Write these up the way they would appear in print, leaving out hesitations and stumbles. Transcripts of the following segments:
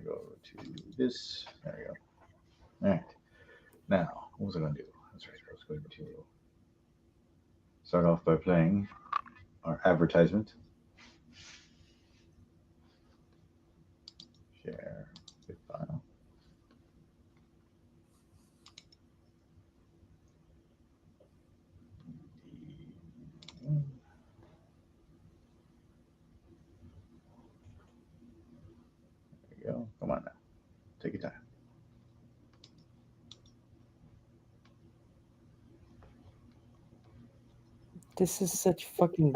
go to this. There we go. All right. Now, what was I going to do? That's right. I was going to start off by playing our advertisement. Share with file. There you go. Come on now. Take your time. This is such fucking...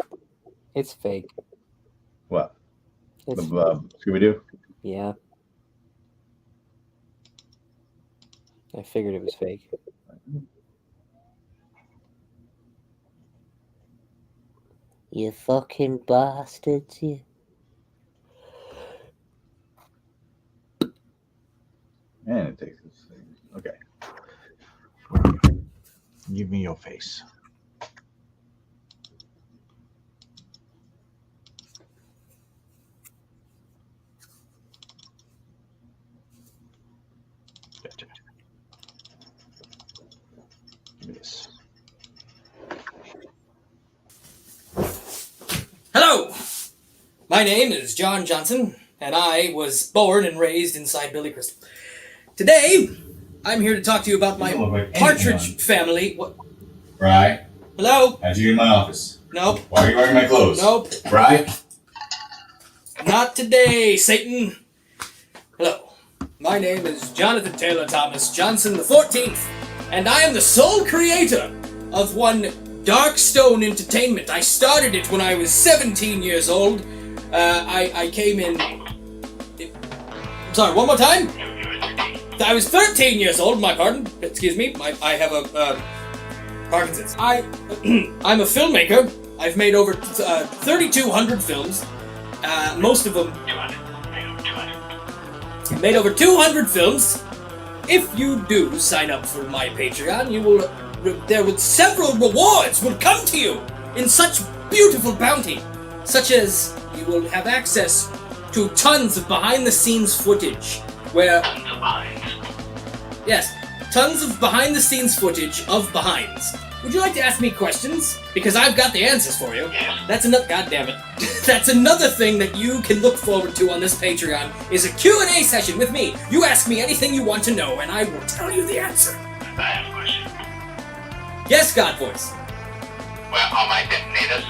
It's fake. What? It's Scooby-Doo? Yeah. I figured it was fake. You fucking bastards, you. And it takes this thing. Okay. Give me your face. Gotcha. Give me this. Hello! My name is John Johnson, and I was born and raised inside Billy Crystal. Today, I'm here to talk to you about my partridge family. What? Bri, Hello? how'd you get in my office? Nope. Why are you wearing my clothes? Nope. Bri? Not today, Satan. Hello. My name is Jonathan Taylor Thomas Johnson the 14th, and I am the sole creator of one Darkstone Entertainment. I started it when I was 17 years old. I came in... Sorry, one more time? I was 13 years old, my pardon. Excuse me, I have a Parkinson's. I'm a filmmaker. I've made over 3,200 films. Most of them... Made over 200 films. If you do sign up for my Patreon, you will... There will several rewards will come to you in such beautiful bounty, such as you will have access to tons of behind-the-scenes footage, where... Yes, tons of behind-the-scenes footage of behinds. Would you like to ask me questions? Because I've got the answers for you. That's another... God damn it. That's another thing that you can look forward to on this Patreon, is a Q&A session with me. You ask me anything you want to know, and I will tell you the answer. I have a question. Yes, God Voice. Where are my detonators?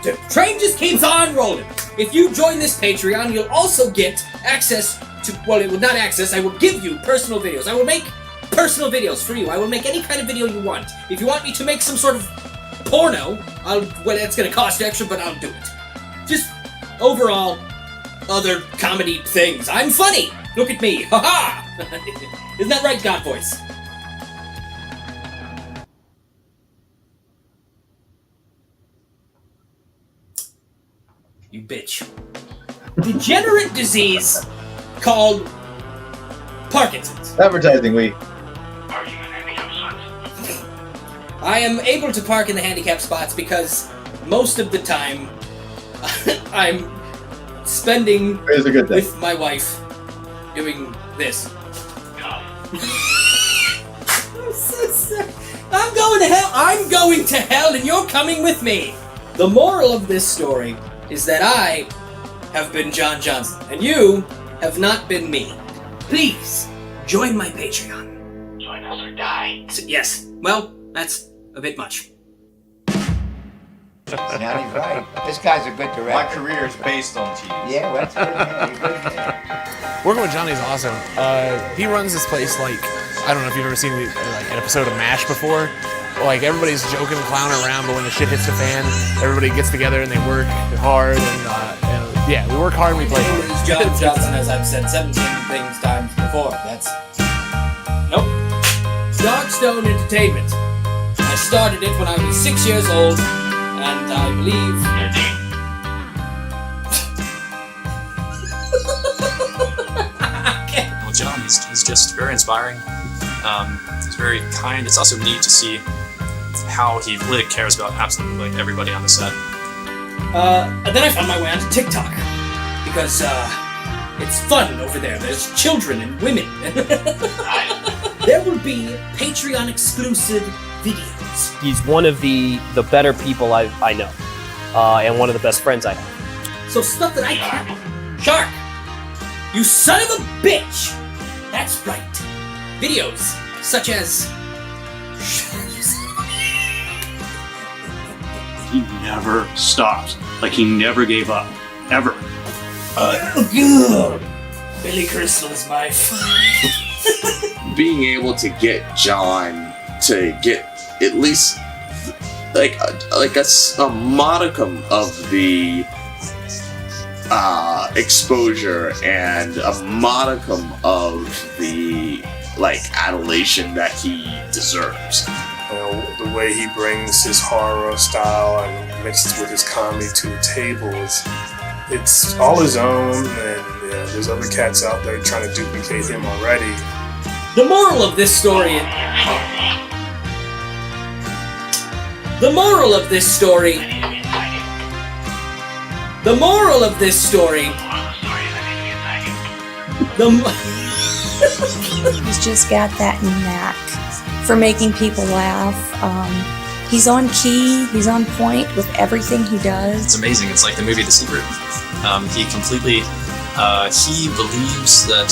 The train just keeps on rolling. If you join this Patreon, you'll also get access to, well, it will not access, I will give you personal videos. I will make personal videos for you. I will make any kind of video you want. If you want me to make some sort of porno, well, it's gonna cost extra, but I'll do it. Just overall, other comedy things. I'm funny. Look at me. Ha-ha! Isn't that right, God Voice? You bitch. Degenerate disease called Parkinson's. Advertising week. Are you in handicap spots? I am able to park in the handicap spots because most of the time I'm spending It's a good thing. with my wife doing this. God. I'm so sorry. I'm going to hell. I'm going to hell, and you're coming with me. The moral of this story is that I have been John Johnson, and you have not been me. Please join my Patreon. Join us or die. Yes. Well, that's a bit much. Johnny's right. This guy's a good director. My career is based on TV. Yeah, well, that's good, man. You're good, man. Working with Johnny's awesome. He runs this place like, I don't know if you've ever seen like an episode of MASH before. Like everybody's joking and clowning around, but when the shit hits the fan, everybody gets together and they work hard. And yeah, we work hard and we play My hard. name is John Johnson, as I've said 17 things times before. That's... Nope. Darkstone Entertainment. I started it when I was 6 years old, and I believe... Well, John, he's just very inspiring. He's very kind. It's also neat to see how he really cares about absolutely like everybody on the set. And then I found my way onto TikTok because it's fun over there. There's children and women. There will be Patreon exclusive videos. He's one of the better people I know, and one of the best friends I have. So stuff that I can't. Shark, you son of a bitch. That's right. Videos such as. He never stopped. Like, he never gave up. Ever. Billy Crystal is my friend. Being able to get John to get at least like a modicum of the exposure and a modicum of the adulation that he deserves. You know, the way he brings his horror style and mixes with his comedy to the table it's all his own, and there's other cats out there trying to duplicate him already. The moral of this story. The moral of this story. The moral of this story. He's just got that knack for making people laugh. He's on key. He's on point with everything he does. It's amazing. It's like the movie The Secret. He completely he believes that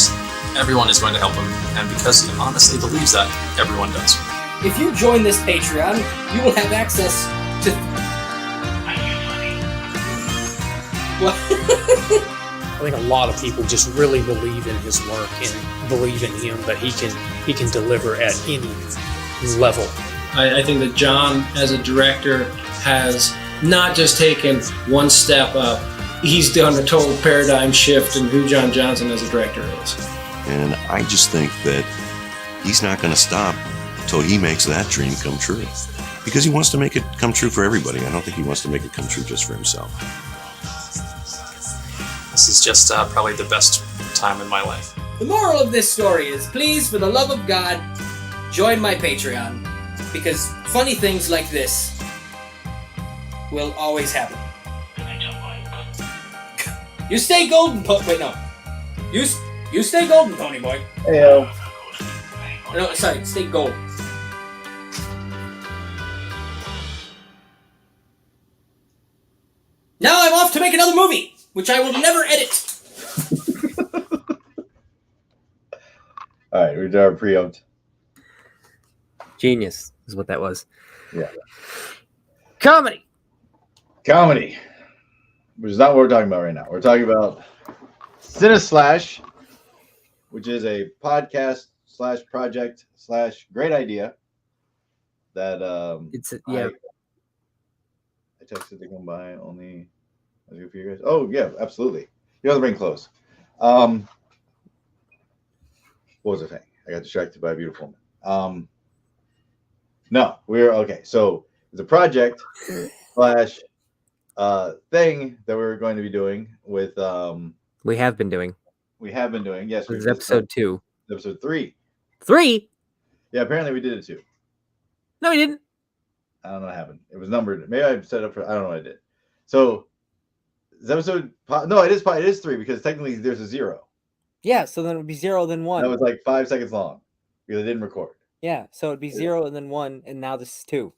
everyone is going to help him, and because he honestly believes that, everyone does. If you join this Patreon, you will have access to. I think a lot of people just really believe in his work and believe in him that he can deliver at any level. I think that John, as a director, has not just taken one step up, he's done a total paradigm shift in who John Johnson as a director is. And I just think that he's not going to stop until he makes that dream come true. Because he wants to make it come true for everybody. I don't think he wants to make it come true just for himself. This is just probably the best time in my life. The moral of this story is, please, for the love of God, join my Patreon. Because funny things like this will always happen. You stay golden, wait, no. You stay golden, Pony Boy. Heyo. No, sorry, stay gold. Now I'm off to make another movie, which I will never edit. All right, we did our preempt. Genius is what that was. Yeah. Comedy. Comedy. Which is not what we're talking about right now. We're talking about Cine/, which is a podcast / project / great idea that I texted to come by only as good for you guys. Oh yeah, absolutely. You have to bring clothes. What was the thing? I got distracted by a beautiful woman. No, we're okay. So it's a project / thing that we're going to be doing with We have been doing. Yes, this is episode 2. Episode 3. 3? Yeah, apparently we did it too. No, we didn't. I don't know what happened. It was numbered. Maybe I set up for. I don't know what I did. So this episode. No, it is 3 because technically there's a 0. Yeah, so then it would be 0, then 1. That was like 5 seconds long because it didn't record. Yeah, so it'd be 0 and then 1, and now this is 2.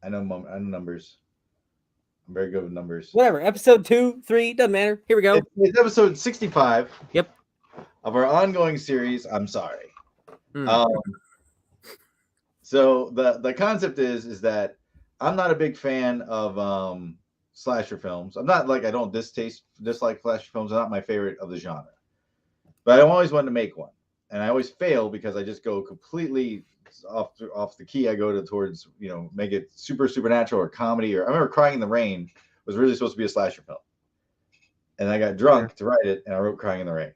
I know numbers. I'm very good with numbers. Whatever. Episode 2, 3, doesn't matter. Here we go. It's episode 65. Yep. Of our ongoing series. I'm sorry. So the concept is that I'm not a big fan of slasher films. I'm not like I don't dislike slasher films. They're not my favorite of the genre. But I always wanted to make one, and I always fail because I just go completely off the key. I go towards make it super supernatural or comedy. Or I remember Crying in the Rain was really supposed to be a slasher film, and I got drunk to write it, and I wrote Crying in the Rain.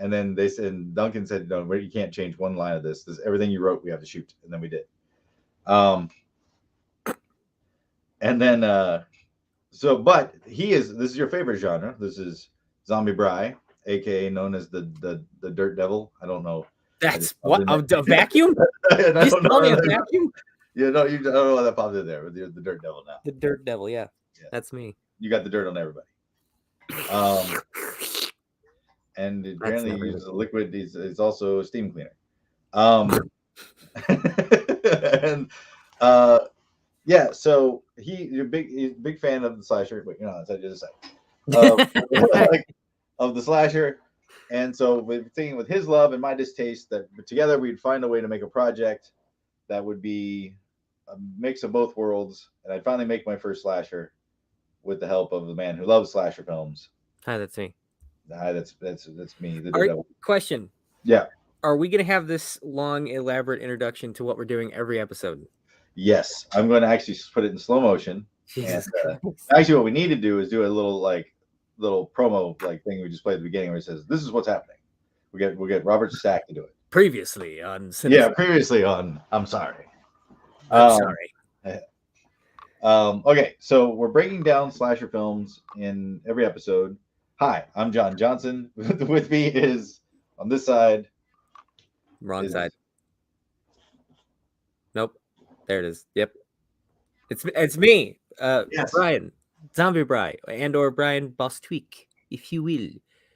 And then Duncan said, no, you can't change one line of this. Everything you wrote, we have to shoot. And then we did. And then, but this is your favorite genre. This is Zombie Bry, aka known as the Dirt Devil. I don't know. That's what a vacuum. I Just don't call me a know. vacuum. Yeah, no, you I don't know why that popped in there. The dirt devil now. The dirt devil. Yeah, that's me. You got the dirt on everybody. And apparently he uses a liquid. He's also a steam cleaner. And yeah, so he's a big fan of the slasher. Wait, no, that's just a second. Of the slasher. And so we're thinking with his love and my distaste that together we'd find a way to make a project that would be a mix of both worlds. And I'd finally make my first slasher with the help of the man who loves slasher films. Hi, that's me. Hi, that's me. The devil. Question. Yeah. Are we going to have this long, elaborate introduction to what we're doing every episode? Yes. I'm going to actually put it in slow motion. Jesus and, actually, what we need to do is do a little promo thing we just played at the beginning where it says, this is what's happening. We'll get Robert Stack to do it. Previously on Cine. Yeah, previously on I'm sorry. I'm sorry. Okay, so we're breaking down slasher films in every episode. Hi, I'm John Johnson. With me is on this side. Wrong side. Nope. There it is. Yep. It's me. Yes. Brian. Zombie Brian. And or Brian Bostwick, if you will.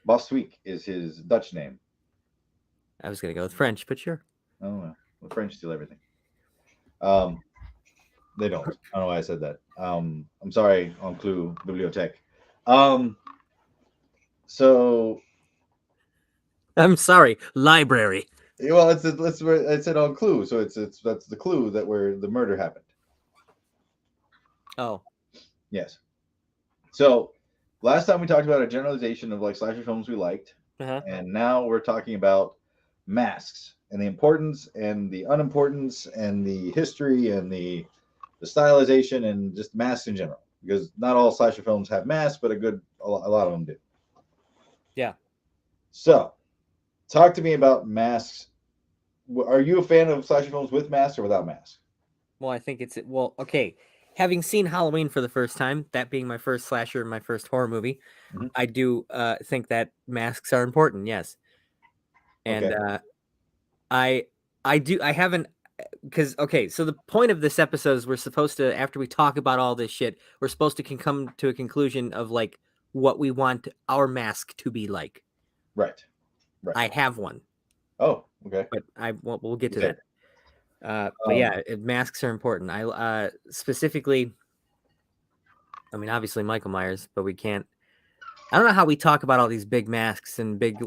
Bostwick is his Dutch name. I was gonna go with French, but sure. Oh well. The French steal everything. They don't. I don't know why I said that. I'm sorry, Enclus Bibliothèque. So I'm sorry, library. Well, it's an Enclus, so that's the clue that where the murder happened. Oh. Yes. So last time we talked about a generalization of slasher films we liked, and now we're talking about masks and the importance and the unimportance and the history and the stylization and just masks in general, because not all slasher films have masks, but a lot of them do. Yeah. So talk to me about masks. Are you a fan of slasher films with masks or without masks? Well, I think okay. Having seen Halloween for the first time, that being my first slasher and my first horror movie, I do think that masks are important. Yes, and I haven't, because so the point of this episode is we're supposed to, after we talk about all this shit, we're supposed to come to a conclusion of what we want our mask to be like. Right. I have one. Oh, okay. But we'll get to that. But yeah, masks are important. I specifically, I mean, obviously Michael Myers, but we can't. I don't know how we talk about all these big masks and big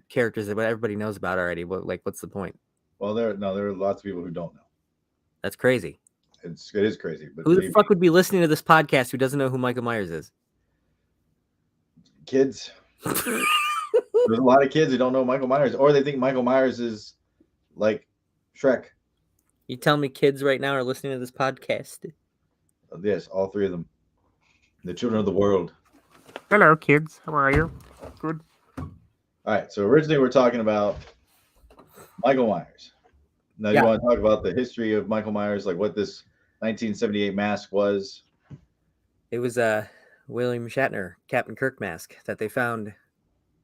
characters that everybody knows about already. What's the point? Well, there are lots of people who don't know. That's crazy. It is crazy. But who the fuck would be listening to this podcast who doesn't know who Michael Myers is? Kids. There's a lot of kids who don't know Michael Myers, or they think Michael Myers is like Shrek. You tell me kids right now are listening to this podcast? Yes, all three of them. The children of the world. Hello, kids. How are you? Good. All right. So originally we're talking about Michael Myers. Now you want to talk about the history of Michael Myers, like what this 1978 mask was? It was a William Shatner Captain Kirk mask that they found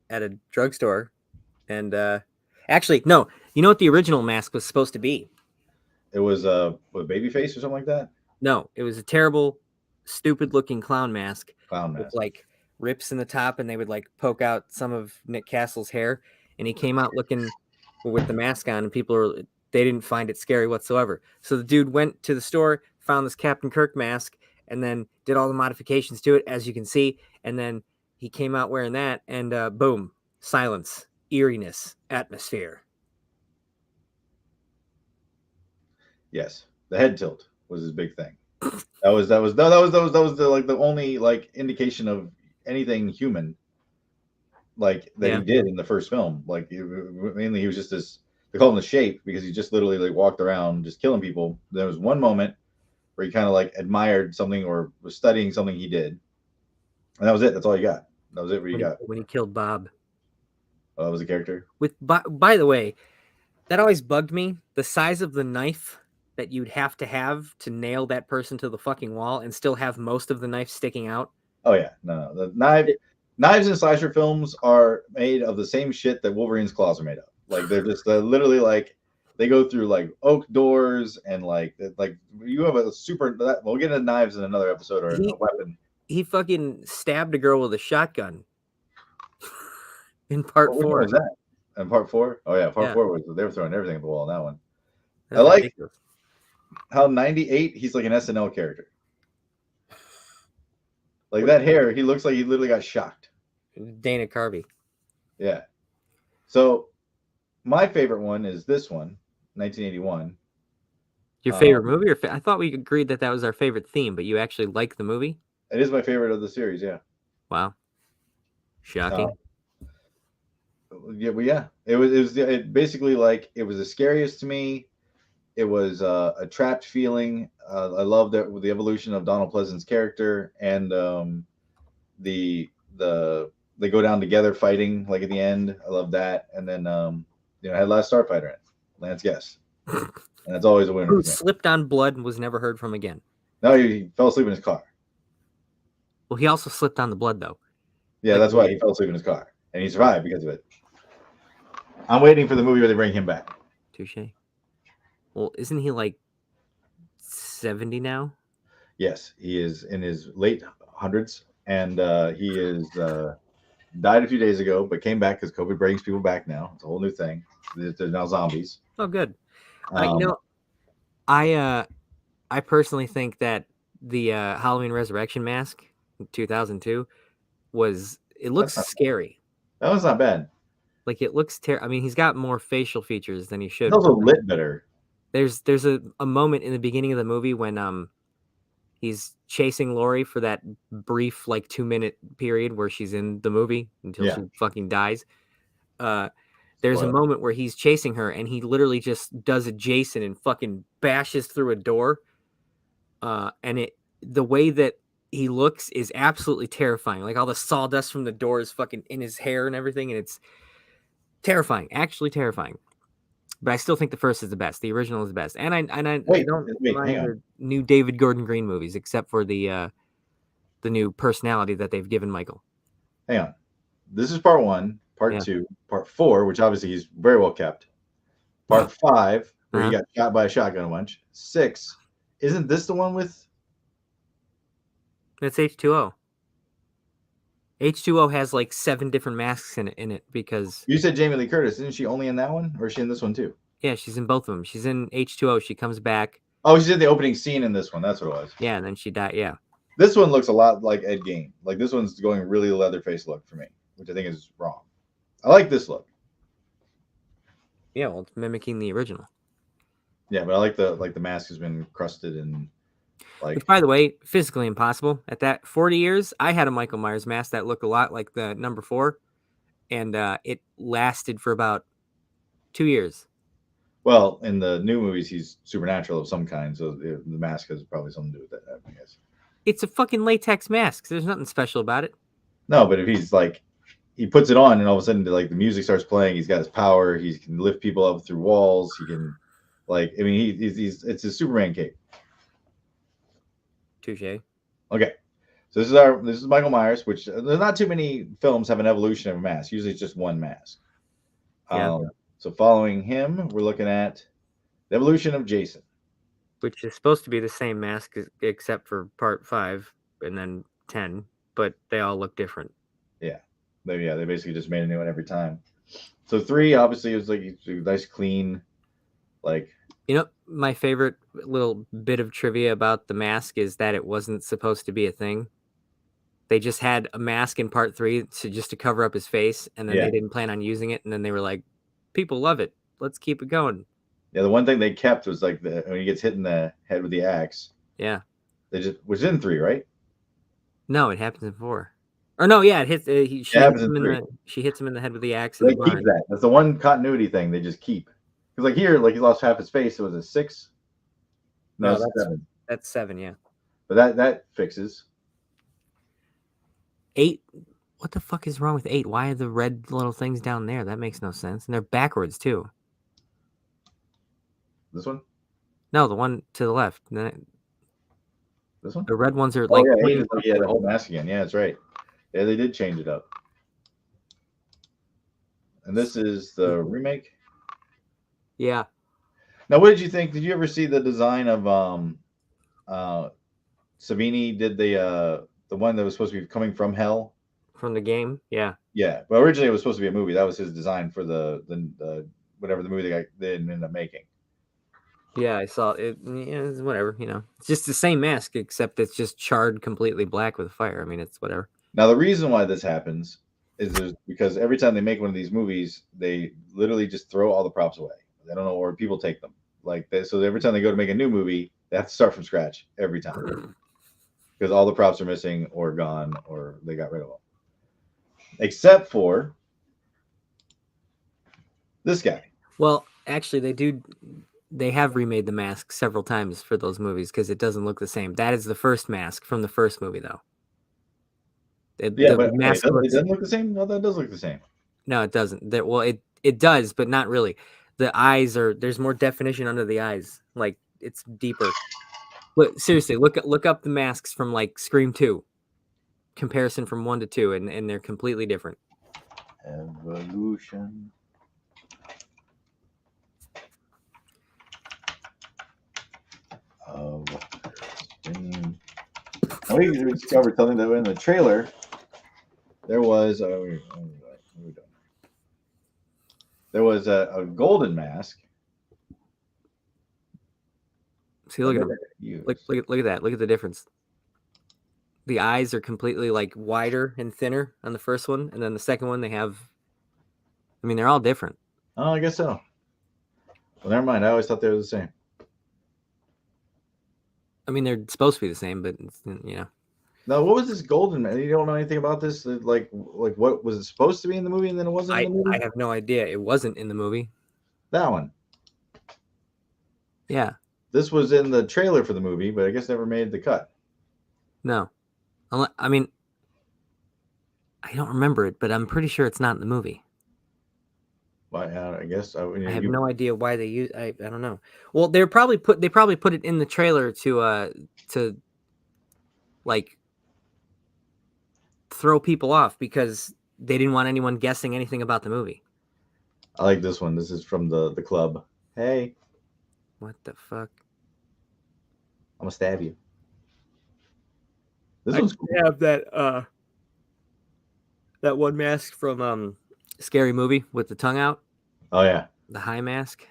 at a drugstore. And actually, no. You know what the original mask was supposed to be? It was a baby face or something like that? No, it was a terrible, stupid-looking clown mask. Clown mask. With rips in the top, and they would poke out some of Nick Castle's hair. And he came out looking with the mask on, and they didn't find it scary whatsoever. So the dude went to the store, found this Captain Kirk mask, and then did all the modifications to it, as you can see. And then he came out wearing that, and boom, silence, eeriness, atmosphere. Yes, the head tilt was his big thing. That was the only indication of anything human that he did in the first film. Mainly he was just this. They call him the Shape because he just literally walked around just killing people. There was one moment where he kind of admired something or was studying something he did, and that was it. That's all you got. That was it. What you got when he killed Bob. Oh, that was a character. By the way, that always bugged me. The size of the knife that you'd have to nail that person to the fucking wall and still have most of the knife sticking out. Oh yeah, no. The knives in slasher films are made of the same shit that Wolverine's claws are made of. Like they're just literally like they go through like oak doors and like you have a super. We'll get into knives in another episode or a weapon. He fucking stabbed a girl with a shotgun in part Which one 4. was that? In part 4? Oh yeah, part Yeah. 4 was they were throwing everything at the wall in that one. That's I like ridiculous. how 98 he's like an SNL character. Like that hair, he looks like he literally got shocked. Dana Carvey. Yeah. So my favorite one is this one, 1981. Your favorite movie? Or I thought we agreed that that was our favorite theme, but you actually like the movie? It is my favorite of the series, yeah. Wow. Shocking. Yeah. It basically like it was the scariest to me. It was a trapped feeling. I love that with the evolution of Donald Pleasant's character and they go down together fighting like at the end. I love that. And then I had Last Starfighter in it, Lance Guest, and that's always a winner. Who slipped on blood and was never heard from again. No, he fell asleep in his car. Well, he also slipped on the blood though. Yeah, that's why he fell asleep in his car, and he survived because of it. I'm waiting for the movie where they bring him back. Touche. Well, isn't he like 70 now? Yes, he is in his late hundreds, and he is died a few days ago, but came back because COVID brings people back now. It's a whole new thing. They're now zombies. Oh, good. I personally think that the Halloween Resurrection mask in 2002 looks scary. That was not bad. Like it looks I mean, he's got more facial features than he should. It's also lit better. There's a moment in the beginning of the movie when he's chasing Lori for that brief like 2-minute period where she's in the movie until she fucking dies. There's a moment where he's chasing her and he literally just does a Jason and fucking bashes through a door. And the way that he looks is absolutely terrifying. Like all the sawdust from the door is fucking in his hair and everything, and it's terrifying, actually terrifying. But I still think the first is the best. The original is the best. And I don't mind the new David Gordon Green movies, except for the new personality that they've given Michael. Hang on. This is part 1, part 2, part 4, which obviously he's very well kept. Part 5, where he got shot by a shotgun a bunch. 6. Isn't this the one with? It's H2O. H2O has like 7 different masks in it because You said Jamie Lee Curtis. Isn't she only in that one, or is she in this one too? Yeah, she's in both of them. She's in H2O. She comes back. Oh, she's in the opening scene in this one. That's what it was. Yeah, and then she died. Yeah. This one looks a lot like Ed Gein. Like this one's going really Leatherface look for me, which I think is wrong. I like this look. Yeah, well, it's mimicking the original. Yeah, but I like the mask has been crusted and like. Which, by the way, physically impossible. At that 40 years, I had a Michael Myers mask that looked a lot like the number 4, and it lasted for about 2 years. Well, in the new movies, he's supernatural of some kind, so the mask has probably something to do with that, I guess. It's a fucking latex mask. There's nothing special about it. No, but if he's like, he puts it on, and all of a sudden, like the music starts playing, he's got his power. He can lift people up through walls. He can, like, I mean, he's it's a Superman cape. Touche. Okay, so this is Michael Myers, which there's not too many films have an evolution of a mask. Usually, it's just one mask. Yeah. So following him, we're looking at the evolution of Jason, which is supposed to be the same mask except for part 5 and then 10, but they all look different. Yeah, they basically just made a new one every time. So 3 obviously was like nice, clean, like. You know, my favorite little bit of trivia about the mask is that it wasn't supposed to be a thing. They just had a mask in part 3 just to cover up his face, and then they didn't plan on using it, and then they were like, people love it. Let's keep it going. Yeah, the one thing they kept was like when he gets hit in the head with the axe. Yeah. They just was in 3, right? No, it happens in 4. Or no, yeah, it hits. She hits him in the head with the axe. They keep that. That's the one continuity thing they just keep. Because like here, like he lost half his face. It was a 6. No, that's 7. That's 7, yeah. But that fixes. 8. What the fuck is wrong with 8? Why are the red little things down there? That makes no sense. And they're backwards too. This one? No, the one to the left. This one? The red ones are like. The whole mask again. Yeah, that's right. Yeah, they did change it up. And this is the remake. Yeah. Now, what did you think? Did you ever see the design of Savini did the one that was supposed to be coming from hell? From the game? Yeah. Yeah. Well, originally it was supposed to be a movie. That was his design for the whatever the movie they ended up making. Yeah, I saw it. Yeah, it's whatever, you know. It's just the same mask, except it's just charred completely black with fire. I mean, it's whatever. Now, the reason why this happens is because every time they make one of these movies, they literally just throw all the props away. They don't know, or people take them. So every time they go to make a new movie, they have to start from scratch every time because all the props are missing or gone or they got rid of them. Except for this guy. Well, actually, they have remade the mask several times for those movies because it doesn't look the same. That is the first mask from the first movie, though. But mask it doesn't look the same. No, that does look the same. No, it doesn't. It does, but not really. The eyes there's more definition under the eyes. Like it's deeper. Look, seriously, look up the masks from like Scream 2. Comparison from 1 to 2, and they're completely different. Evolution. Of Scream. We discovered something that in the trailer there was there was a golden mask. See, look at that. Look at the difference. The eyes are completely like wider and thinner on the first one, and then the second one they have. I mean, they're all different. Oh, I guess so. Well, never mind. I always thought they were the same. I mean, they're supposed to be the same, but you know. Now, what was this golden man? You don't know anything about this? Like what was it supposed to be in the movie, and then it wasn't in the movie? I have no idea. It wasn't in the movie. That one. Yeah. This was in the trailer for the movie, but I guess never made the cut. No. I mean, I don't remember it, but I'm pretty sure it's not in the movie. Well, I guess I have no idea why they use. I don't know. Well, they probably put it in the trailer to like throw people off because they didn't want anyone guessing anything about the movie. I like this one. This is from the club. Hey. What the fuck? I'm gonna stab you. This I one's cool. have that one mask from Scary Movie with the tongue out. Oh yeah. The high mask.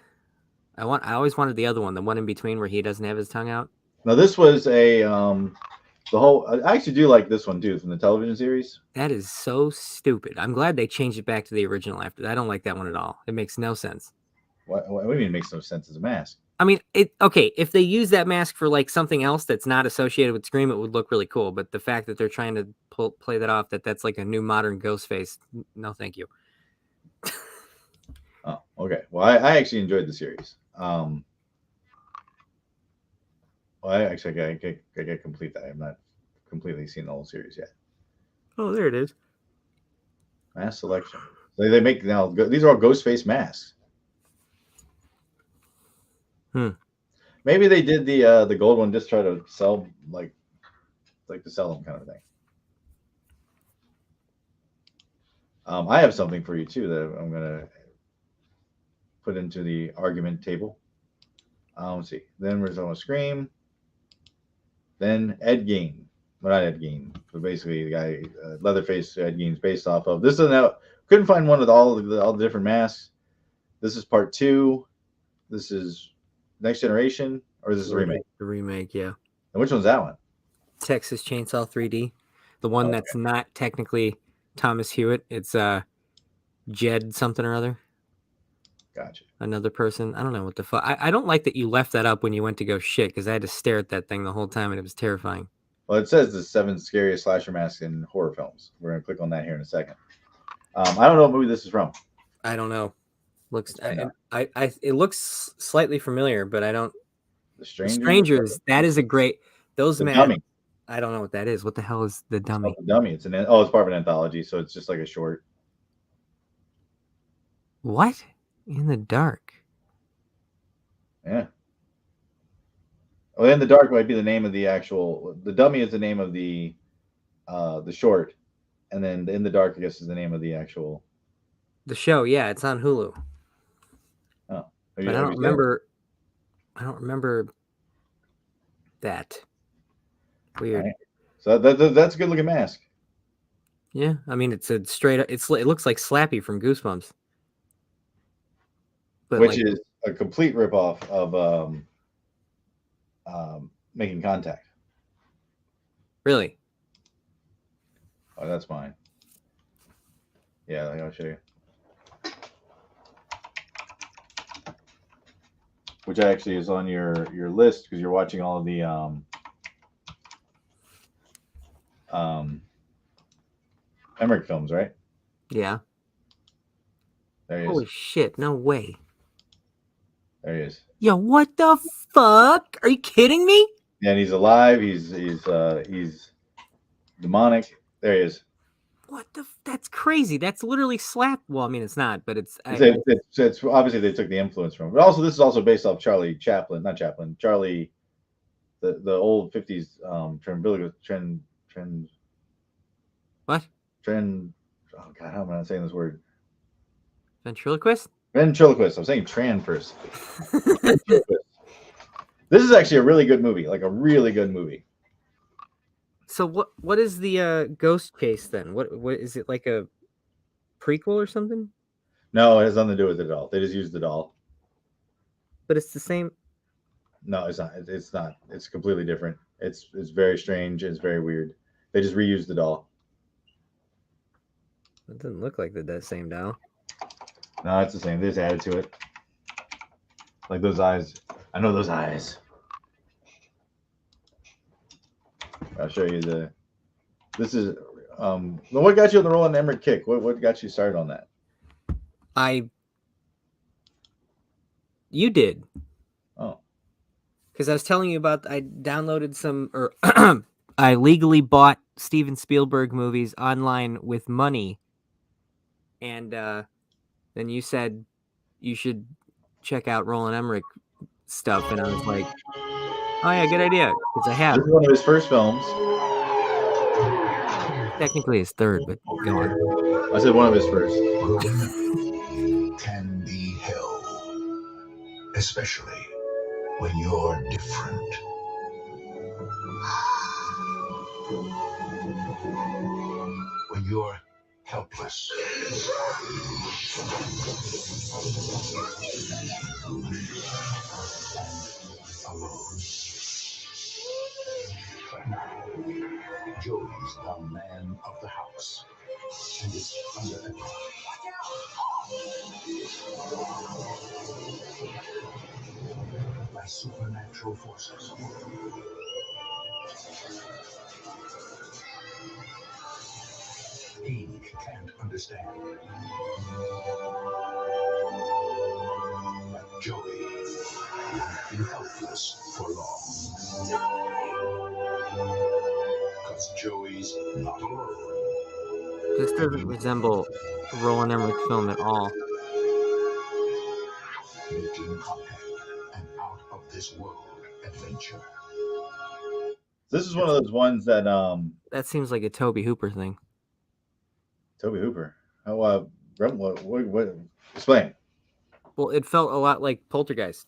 I always wanted the other one, the one in between where he doesn't have his tongue out. Now this was a the whole. I actually do like this one too from the television series. That is so stupid. I'm glad they changed it back to the original after that. I don't like that one at all. It makes no sense. What do you mean it makes no sense as a mask? I mean, okay, if they use that mask for like something else that's not associated with Scream, it would look really cool. But the fact that they're trying to play that off, that's like a new modern ghost face, no thank you. Oh, okay. Well, I actually enjoyed the series. Well, I get complete that. I have not completely seen the whole series yet. Oh, there it is. Mask selection. They make now. These are all ghost face masks. Maybe they did the gold one just try to sell like to sell them kind of thing. I have something for you too that I'm gonna put into the argument table. Let's see. Then we're on Scream. Then Ed Gein. Well, not Ed Gein, but basically the guy Leatherface Ed Gein's based off of. This is now couldn't find one with all the different masks. This is part 2. This is Next Generation, or is this a remake? The remake, yeah. And which one's that one? Texas Chainsaw 3D. The one that's not technically Thomas Hewitt. It's Jed something or other. Gotcha. Another person. I don't know what the fuck. I don't like that you left that up when you went to go shit because I had to stare at that thing the whole time and it was terrifying. Well, it says the 7 scariest slasher masks in horror films. We're gonna click on that here in a second. I don't know what movie this is from. I don't know. It looks slightly familiar, but I don't. The Strangers. Strangers. That is a great. Those masks. Dummy. I don't know what that is. What the hell is the dummy? The dummy. It's it's part of an anthology, so it's just like a short. What? In the dark. Yeah. Well, in the dark might be the name of the actual. The dummy is the name of the short, and then in the dark, I guess, is the name of the actual. The show, yeah, it's on Hulu. Oh, But I don't remember. I don't remember that. Weird. Right. So that's a good looking mask. Yeah, I mean it's a straight up. It looks like Slappy from Goosebumps, but Which like, is a complete ripoff of Making Contact. Really? Oh, that's mine. Yeah, I'll show you. Which actually is on your list because you're watching all of the Emmerich films, right? Yeah. There he Holy is. shit! No way. There he is. Yo, what the fuck? Are you kidding me? Yeah, and he's alive. He's demonic. There he is. What the? That's crazy. That's literally Slap. Well, I mean, it's not, but it's. It's obviously they took the influence from it. But also, this is also based off Charlie Chaplin, not Chaplin. Charlie, the old '50s trend. What? Trend. Oh God, how am I not saying this word? Ventriloquist. Ventriloquist. I'm saying Tran first. This is actually a really good movie. Like a really good movie. So what is the ghost case then? What is it, like a prequel or something? No, it has nothing to do with the doll. They just used the doll. But it's the same. No, it's not. It's not. It's completely different. It's very strange. It's very weird. They just reused the doll. It doesn't look like that same doll. No, it's the same. They just added to it. Like those eyes. I know those eyes. I'll show you the. This is what got you on the Roland Emmerich kick? What got you started on that? You did. Oh. Because I was telling you about, I downloaded some, or I legally bought Steven Spielberg movies online with money, and then you said you should check out Roland Emmerich stuff, and I was like, oh yeah, good idea, because I have. This is one of his first films. Technically his third, but go on. I said one of his first. Can be hell, especially when you're different. When you're helpless. And alone. Joey's the man of the house and is under attack. By supernatural forces. He can't understand. But Joey won't be helpless for long. Because Joey's not alone. This doesn't resemble a Roland Emmerich film at all. Making contact, an out of this world adventure. This is one of those ones that That seems like a Tobe Hooper thing. Tobe Hooper. Oh, what? Explain. Well, it felt a lot like Poltergeist,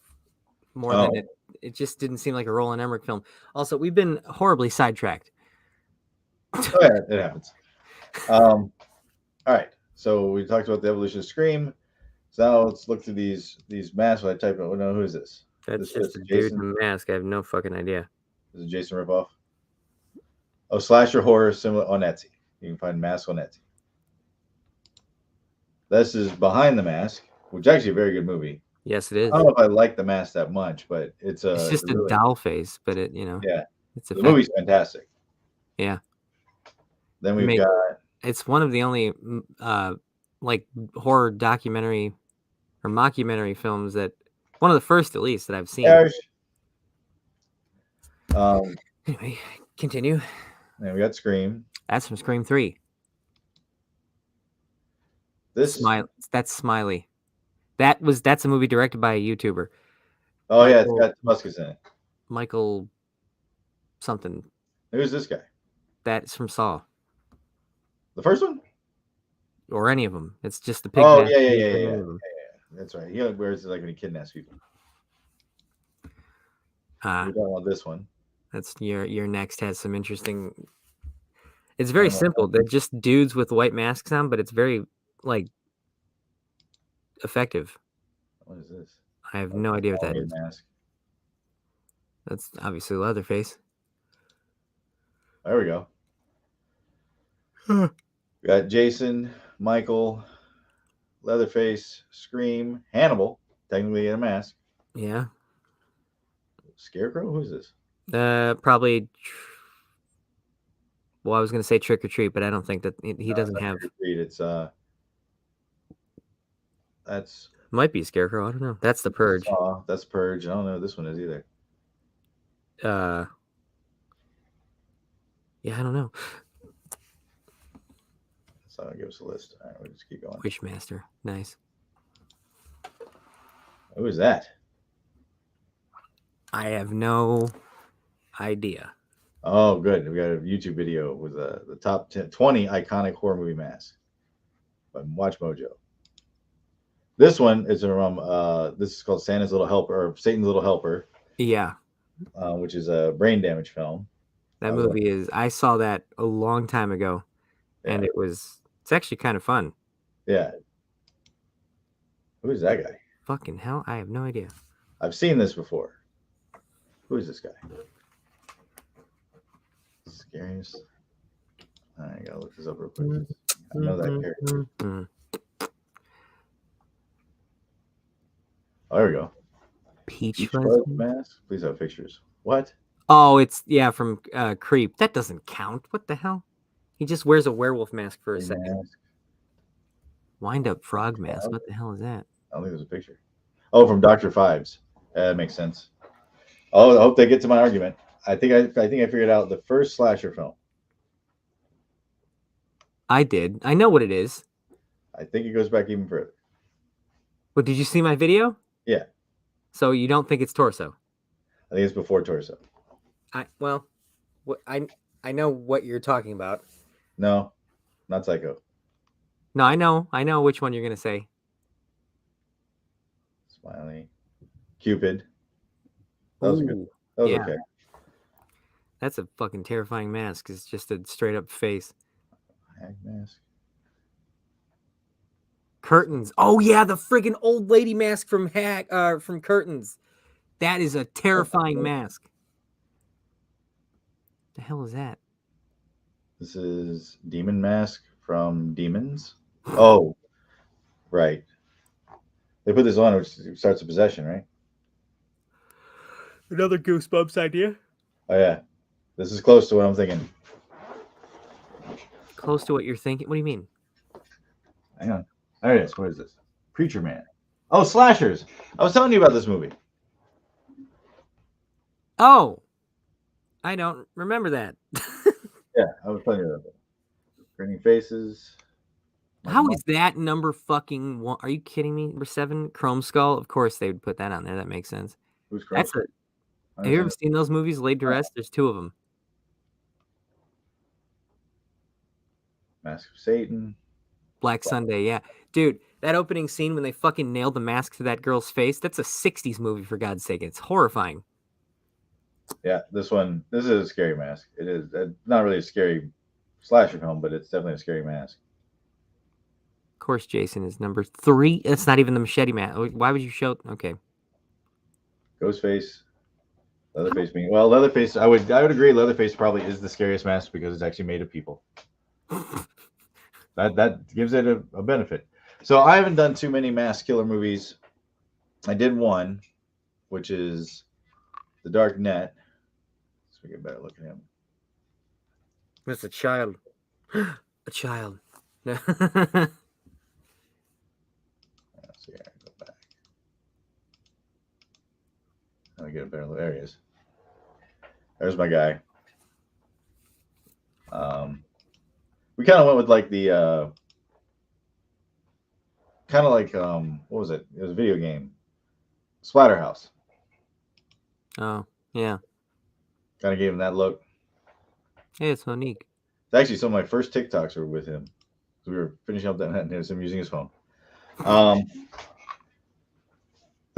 more than it just didn't seem like a Roland Emmerich film. Also, we've been horribly sidetracked. Oh, yeah, it happens. All right. So we talked about the evolution of Scream. So now let's look through these masks. When I type it, oh no, who is this? That's this just a dude in a mask. I have no fucking idea. This is Jason ripoff. Oh, slasher horror similar on Etsy. You can find masks on Etsy. This is Behind the Mask, which is actually a very good movie. Yes, it is. I don't know if I like the mask that much, but it's just a doll face, but it, you know. Yeah. It's the movie's fantastic. Yeah. Then we've got. It's one of the only like horror documentary or mockumentary films that, one of the first at least, that I've seen. Anyway, continue. And we got Scream. That's from Scream 3. That's Smiley. That's a movie directed by a YouTuber. Oh yeah, it's got Muscus in it. Michael something. Who's this guy? That's from Saw. The first one? Or any of them. It's just the pig. Oh yeah. That's right. He wears it like when he kidnaps people. Uh, We're talking about this one. That's your next has some interesting. It's very simple. They're just dudes with white masks on, but it's very like effective. What is this? I have no idea what that is. Mask. That's obviously Leatherface. There we go. We got Jason, Michael, Leatherface, Scream, Hannibal, technically in a mask. Yeah. Scarecrow? Who's this? Probably. Well, I was going to say Trick or Treat, but I don't think that he doesn't have. Trick or Treat. It's that's might be Scarecrow. I don't know. That's the Purge. That's Purge. I don't know what this one is either. Yeah, I don't know. So I'll give us a list. All right, we'll just keep going. Wishmaster. Nice. Who is that? I have no idea. Oh, good. We got a YouTube video with the top 20 iconic horror movie masks by Watch Mojo. This one is from this is called Santa's Little Helper or Satan's Little Helper. Yeah. Which is a brain damage film. That movie is. I saw that a long time ago, and it's actually kind of fun. Yeah. Who is that guy? Fucking hell, I have no idea. I've seen this before. Who is this guy? Scariest. I gotta look this up real quick. I know that character. Oh, there we go. Peach Fuzz mask. Please have pictures. What? Oh, it's from Creep. That doesn't count. What the hell? He just wears a werewolf mask for a second. Wind up frog mask. What the hell is that? I don't think there's a picture. Oh, from Dr. Fives. That makes sense. Oh, I hope they get to my argument. I think I figured out the first slasher film. I did. I know what it is. I think it goes back even further. But did you see my video? Yeah. So you don't think it's Torso? I think it's before Torso. I know what you're talking about. No, not Psycho. No, I know which one you're gonna say. Smiley, Cupid. That was good. That was okay. That's a fucking terrifying mask. It's just a straight up face. Hag mask. Curtains. Oh yeah, the friggin' old lady mask from Curtains. That is a terrifying mask. The hell is that? This is Demon Mask from Demons. Oh, right. They put this on, which starts a possession, right? Another Goosebumps idea. Oh yeah, this is close to what I'm thinking. Close to what you're thinking? What do you mean? Hang on. There it is. What is this? Preacher Man. Oh, slashers. I was telling you about this movie. Oh, I don't remember that. Yeah, I was telling you about that. Grinning Faces. How is that number fucking one? Are you kidding me? Number 7, Chrome Skull. Of course they would put that on there. That makes sense. Who's Chrome Skull? Have you ever seen those movies, Laid to Rest? There's 2 of them. Mask of Satan. Black Sunday, yeah. Dude, that opening scene when they fucking nailed the mask to that girl's face, that's a 60s movie, for God's sake. It's horrifying. Yeah, this is a scary mask. It is not really a scary slasher film, but it's definitely a scary mask. Of course, Jason is number 3. That's not even the machete mask. Why would you show? Okay. Ghostface. Leatherface being Leatherface. I would agree. Leatherface probably is the scariest mask because it's actually made of people. That gives it a benefit. So I haven't done too many mask killer movies. I did one, which is The Dark Net. So we get a better look at him. That's a child. A child. Let's see. I go back. Let me get a better look. There he is. There's my guy. We kind of went with like the kind of like what was it? It was a video game. Splatterhouse. Oh, yeah. Kind of gave him that look. Hey, it's Monique. Actually, some of my first TikToks were with him. We were finishing up that net and it was him using his phone.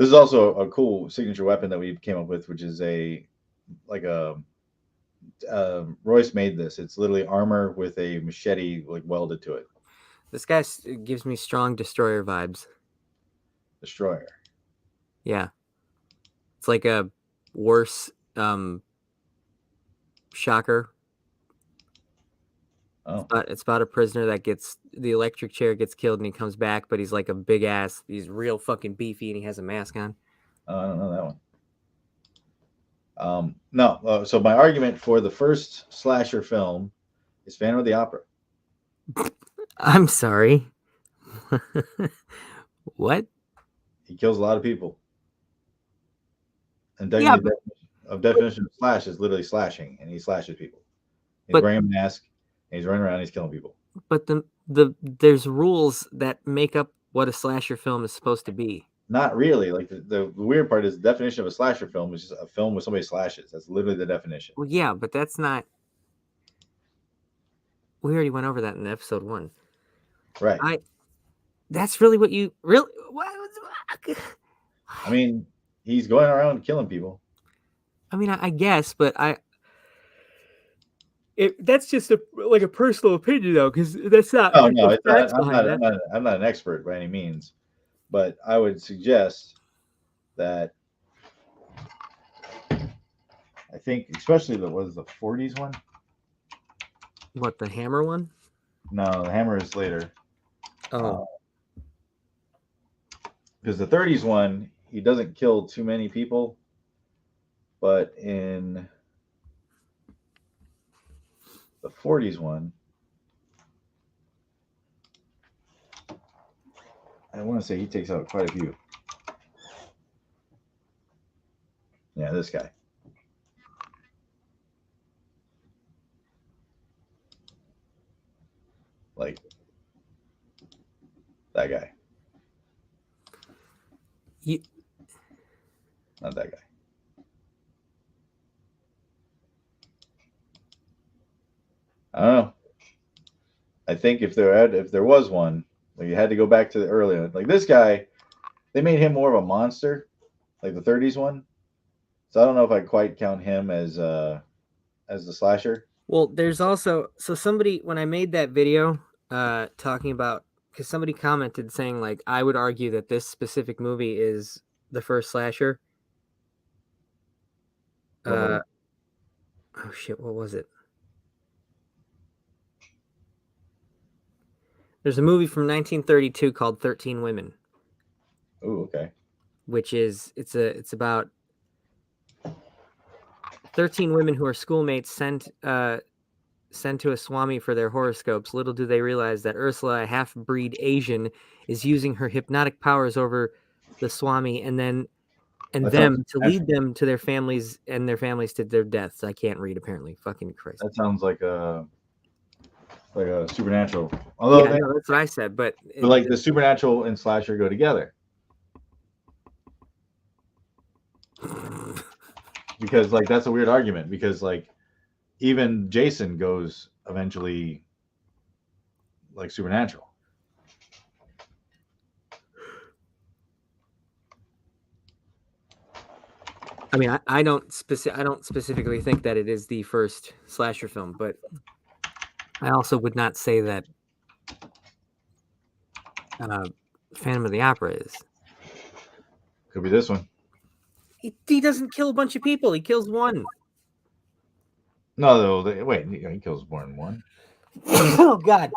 This is also a cool signature weapon that we came up with, which is Royce made this. It's literally armor with a machete like welded to it. This guy gives me strong destroyer vibes. Destroyer. Yeah. It's like a worse shocker. Oh. It's about a prisoner that gets the electric chair, gets killed, and he comes back, but he's like a big ass. He's real fucking beefy, and he has a mask on. Oh, I don't know that one. No. So my argument for the first slasher film is Phantom of the Opera. I'm sorry. What? He kills a lot of people. And Yeah, definition of slash is literally slashing, and he slashes people. He's wearing a mask, and he's running around, and he's killing people. But there's rules that make up what a slasher film is supposed to be. Not really. Like the weird part is the definition of a slasher film is just a film where somebody slashes. That's literally the definition. Well, yeah, but that's not. We already went over that in episode 1. Right. That's really what you really. What? I mean, he's going around killing people. I mean, I guess, but that's just a personal opinion, though, because that's not. Oh no, it's not, I'm not an expert by any means, but I would suggest that I think, especially the 40s one. What, the Hammer one? No, the Hammer is later. Oh. Because the 30s one, he doesn't kill too many people, but in the 40s one, I want to say he takes out quite a few. Yeah, this guy. Like that guy. Not that guy. I don't know. I think if there was one, like you had to go back to the earlier. Like this guy, they made him more of a monster, like the 30s one. So I don't know if I quite count him as the slasher. Well, there's also somebody, when I made that video talking about, because somebody commented saying, like, I would argue that this specific movie is the first slasher. Oh shit, what was it? There's a movie from 1932 called 13 Women. Oh, okay. Which is it's about 13 women who are schoolmates sent to a swami for their horoscopes. Little do they realize that Ursula, a half-breed Asian, is using her hypnotic powers over the swami and them to lead them to their families and their families to their deaths. I can't read, apparently. Fucking Christ. That sounds like a supernatural. Although that's what I said, but like the supernatural and slasher go together. Because like that's a weird argument, because like even Jason goes eventually like supernatural. I mean, I don't specifically think that it is the first slasher film, but I also would not say that Phantom of the Opera is. Could be this one. He doesn't kill a bunch of people. He kills one. No, wait, he kills more than one. Oh God!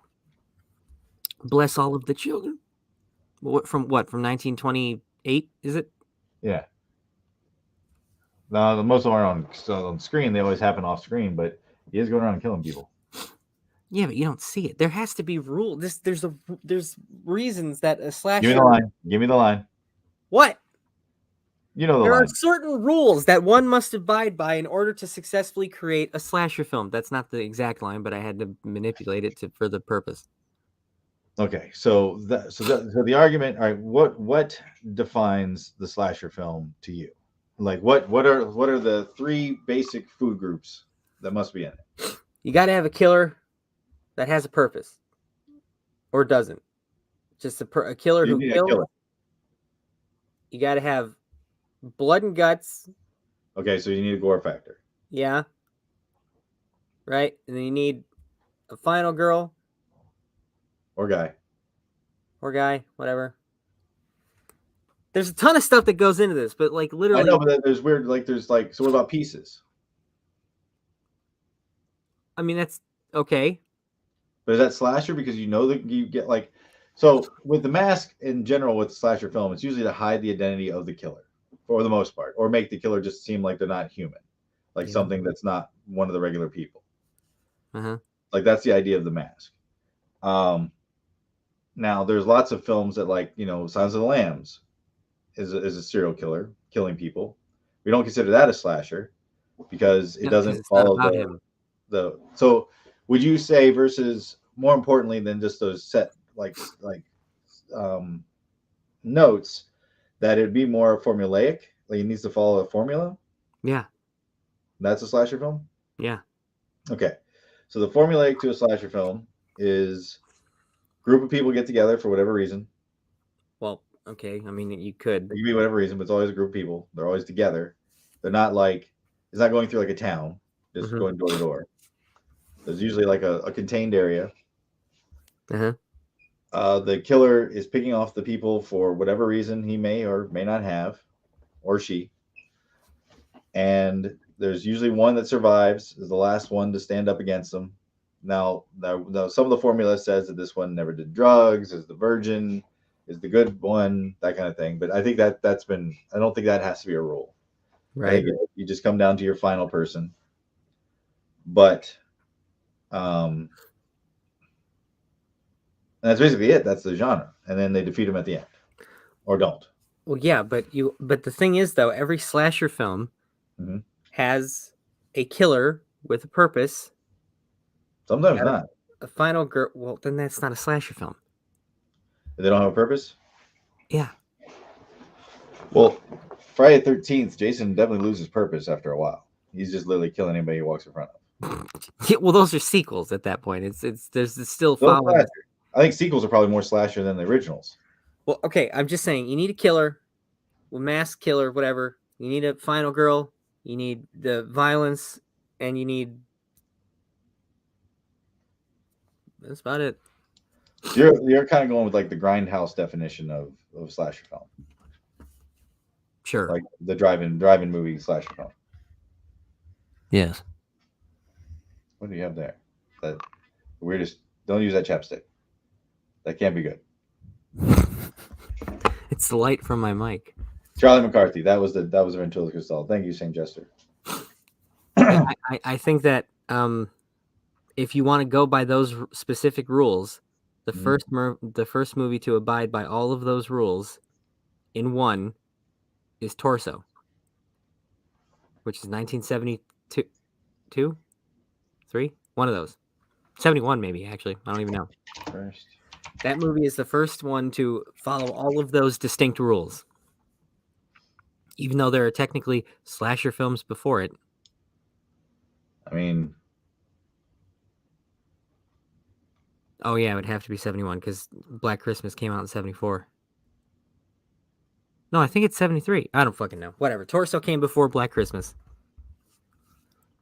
Bless all of the children. From 1928? Is it? Yeah. No, most of them are on screen. They always happen off screen, but he is going around killing people. Yeah, but you don't see it. There has to be rules. There's reasons that a slasher. Give me the line. Give me the line. What? You know the there line. are certain rules that one must abide by in order to successfully create a slasher film. That's not the exact line, but I had to manipulate it for the purpose. Okay, so the argument. All right, what defines the slasher film to you? Like what are the three basic food groups that must be in it? You got to have a killer that has a purpose, or doesn't. Just a killer who kills. You got to have blood and guts. Okay, so you need a gore factor. Yeah. Right? And then you need a final girl. Or guy. Or guy, whatever. There's a ton of stuff that goes into this, but like literally. I know, but there's weird, like, there's like, so what about pieces? I mean, that's okay. But is that slasher? Because you know that you get like, so with the mask in general with slasher film, it's usually to hide the identity of the killer for the most part, or make the killer just seem like they're not human, like something that's not one of the regular people. Uh-huh. Like that's the idea of the mask. Now there's lots of films that, like, you know, Silence of the Lambs is a serial killer killing people. We don't consider that a slasher because it doesn't follow the. So would you say, versus more importantly than just those set notes, that it'd be more formulaic, like it needs to follow a formula? Yeah. That's a slasher film? Yeah. Okay. So the formulaic to a slasher film is group of people get together for whatever reason. Well, okay. I mean, you could. It could be whatever reason, but it's always a group of people. They're always together. They're not like, it's not going through like a town, just going door to door. There's usually like a contained area. The killer is picking off the people for whatever reason he may or may not have, or she. And there's usually one that survives, is the last one to stand up against them. Now, some of the formula says that this one never did drugs, is the virgin, is the good one, that kind of thing. But I think I don't think that has to be a rule. Right. I think you just come down to your final person. But, and that's basically it. That's the genre. And then they defeat him at the end. Or don't. Well, yeah, but the thing is, though, every slasher film has a killer with a purpose. Sometimes not. A final girl. Well, then that's not a slasher film. They don't have a purpose? Yeah. Well, Friday the 13th, Jason definitely loses purpose after a while. He's just literally killing anybody he walks in front of. Yeah, well, those are sequels at that point. There's still following. I think sequels are probably more slasher than the originals. Well, okay, I'm just saying you need a killer, a masked killer, whatever. You need a final girl. You need the violence, and you need. That's about it. You're kind of going with like the grindhouse definition of slasher film. Sure. Like the drive-in movie slasher film. Yes. What do you have there? That weirdest. Don't use that chapstick. That can't be good. It's the light from my mic. Charlie McCarthy. That was a ventriloquist doll. Thank you, St. Jester. I think that if you want to go by those specific rules, the first movie to abide by all of those rules in one is Torso, which is 1972, 3, one of those, 71 maybe, actually. I don't even know. First. That movie is the first one to follow all of those distinct rules, even though there are technically slasher films before it. I mean, oh yeah, it would have to be 71 because Black Christmas came out in 74. No, I think it's 73. I don't fucking know. Whatever. Torso came before Black Christmas.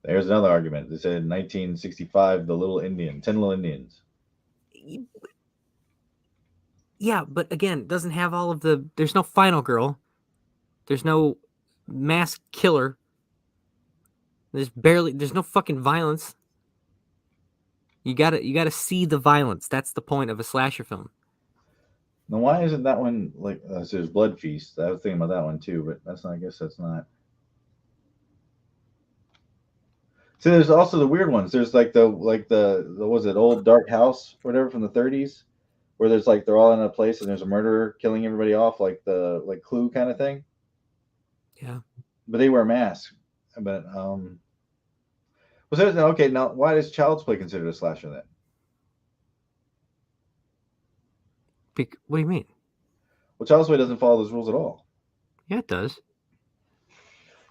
There's another argument. They said in 1965, 10 Little Indians. Yeah, but again, doesn't have all of the. There's no final girl. There's no masked killer. There's no fucking violence. You gotta see the violence. That's the point of a slasher film. Now, why isn't that one like? So there's Blood Feast. I was thinking about that one too, but that's not. I guess that's not. So there's also the weird ones. There's like the was it Old Dark House, whatever, from the 30s, where there's like they're all in a place and there's a murderer killing everybody off, like Clue kind of thing. Yeah. But they wear masks. But was there, okay, now why is Child's Play considered a slasher then? What do you mean? Well, Child's Play doesn't follow those rules at all. Yeah, it does.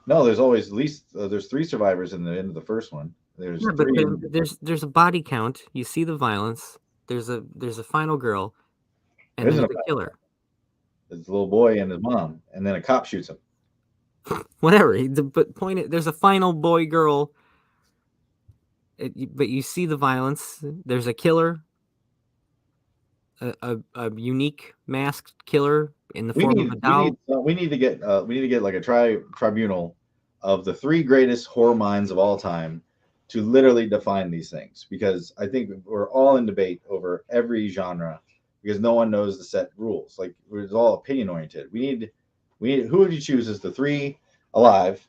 No, there's always at least there's 3 survivors in the end of the first one. There's but there's a body count. You see the violence. There's a final girl, and there's a killer. It's a little boy and his mom, and then a cop shoots him. Whatever. But there's a final boy girl. But you see the violence. There's a killer, a unique masked killer in the form of a doll. We need to get like a tribunal of the 3 greatest horror minds of all time to literally define these things, because I think we're all in debate over every genre because no one knows the set rules. Like, it's all opinion oriented. We need who would you choose as the 3 alive,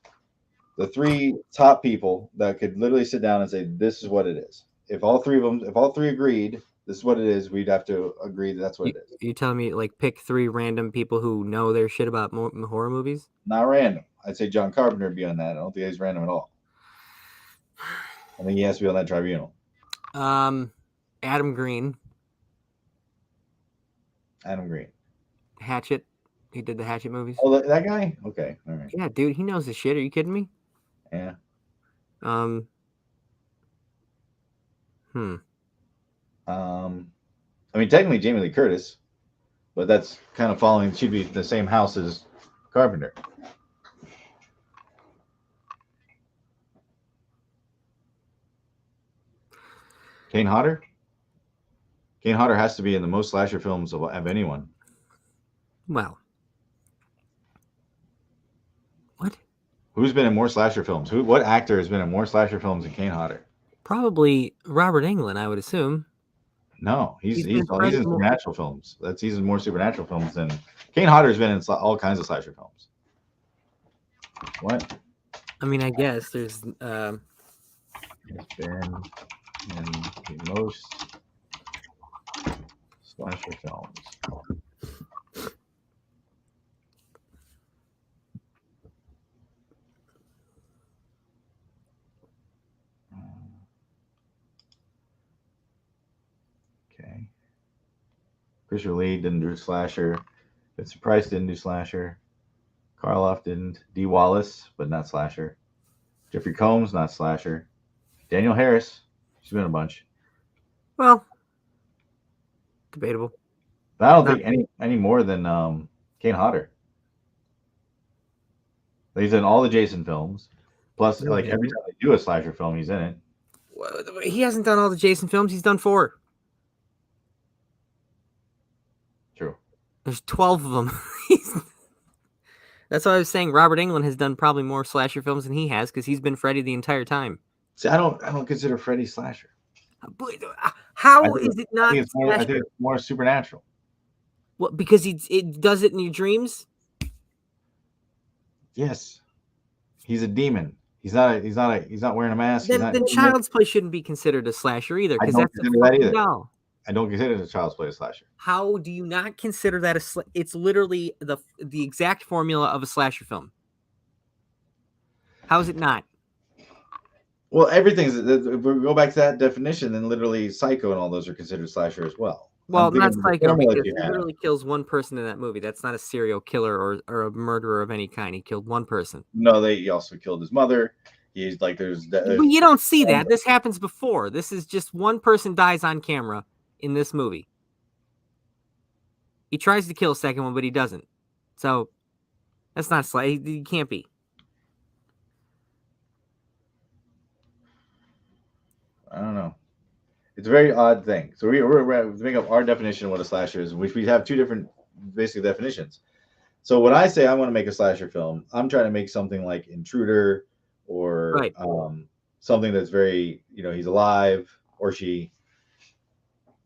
the 3 top people that could literally sit down and say, this is what it is. If all 3 agreed, this is what it is, we'd have to agree that's what it is. You telling me, like, pick 3 random people who know their shit about horror movies? Not random. I'd say John Carpenter would be on that. I don't think he's random at all. I think he has to be on that tribunal. Adam Green. Hatchet. He did the Hatchet movies. Oh, that guy? Okay. All right. Yeah, dude, he knows his shit. Are you kidding me? Yeah. I mean, technically Jamie Lee Curtis, but that's kind of following. She'd be the same house as Carpenter. Kane Hodder? Kane Hodder has to be in the most slasher films of anyone. Well. What? Who's been in more slasher films? What actor has been in more slasher films than Kane Hodder? Probably Robert Englund, I would assume. No, he's in supernatural films. He's in more supernatural films than Kane Hodder's been in all kinds of slasher films. What? I mean, I guess there's He's been in the most slasher films. Okay. Christopher Lee didn't do slasher. Vincent Price didn't do slasher. Karloff didn't. Dee Wallace, but not slasher. Jeffrey Combs, not slasher. Danielle Harris, she's been a bunch. Well, debatable. But I don't think any more than Kane Hodder. He's in all the Jason films. Plus, like, every time they do a slasher film, he's in it. Well, he hasn't done all the Jason films. He's done 4. True. There's 12 of them. That's why I was saying Robert Englund has done probably more slasher films than he has, because he's been Freddy the entire time. See, I don't consider Freddy slasher. How is it not? I think it's more supernatural. Well, because it does it in your dreams. Yes, he's a demon. He's not wearing a mask. Then Child's Play shouldn't be considered a slasher either, because that's a fucking doll. I don't consider it a Child's Play a slasher. How do you not consider that it's literally the exact formula of a slasher film? How is it not? Well, everything's. If we go back to that definition, then literally Psycho and all those are considered slasher as well. Well, not Psycho, because he literally kills one person in that movie. That's not a serial killer or a murderer of any kind. He killed one person. No, he also killed his mother. He's like, but you don't see that. This happens before. This is just one person dies on camera in this movie. He tries to kill a second one, but he doesn't. So that's not he can't be. I don't know. It's a very odd thing. So we're make up our definition of what a slasher is, which we have 2 different basic definitions. So when I say I want to make a slasher film, I'm trying to make something like Intruder or something that's very, he's alive or she.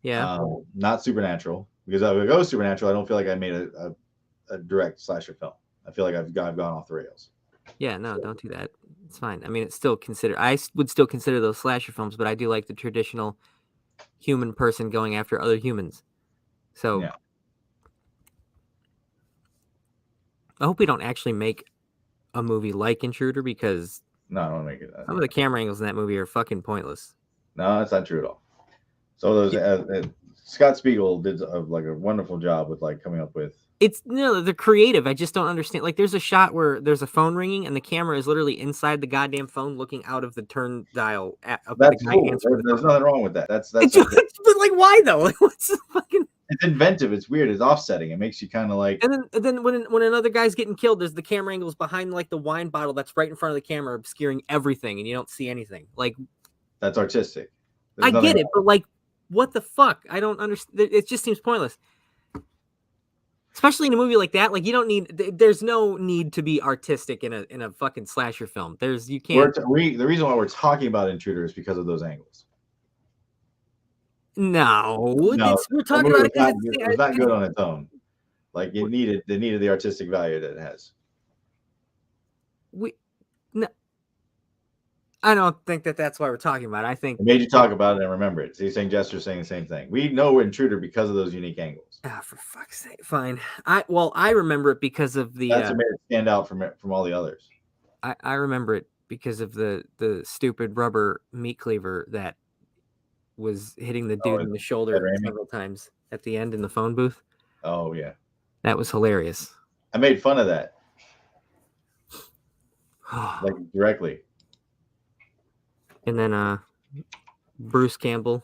Yeah. Not supernatural, because if I go supernatural, I don't feel like I made a direct slasher film. I feel like I've gone off the rails. Yeah, no, don't do that. It's fine. I mean, I would still consider those slasher films, but I do like the traditional human person going after other humans. So yeah. I hope we don't actually make a movie like Intruder, because no, I don't make it. Some of the camera angles in that movie are fucking pointless. No, that's not true at all. So those Scott Spiegel did a wonderful job with coming up with. They're creative. I just don't understand. Like, there's a shot where there's a phone ringing and the camera is literally inside the goddamn phone, looking out of the turn dial. That's cool. There's nothing wrong with that. That's but why though? What's the fucking? It's inventive. It's weird. It's offsetting. It makes you kind of like. And then when another guy's getting killed, there's the camera angles behind like the wine bottle that's right in front of the camera, obscuring everything, and you don't see anything. Like That's artistic. I get it, but like, what the fuck? I don't understand. It just seems pointless. Especially in a movie like that, like you don't need. There's no need to be artistic in a fucking slasher film. You can't. The reason why we're talking about Intruder is because of those angles. No, we're talking about it because it's not good on its own. Like they needed the artistic value that it has. No, I don't think that's why we're talking about it. I think it made you talk about it and remember it. So you're saying Jester's saying the same thing. We know Intruder because of those unique angles. Ah, for fuck's sake, fine. I remember it because of the. That's what made it stand out from all the others. I remember it because of the stupid rubber meat cleaver that was hitting the dude in the shoulder several times at the end in the phone booth. Oh yeah, that was hilarious. I made fun of that, like directly. And then Bruce Campbell,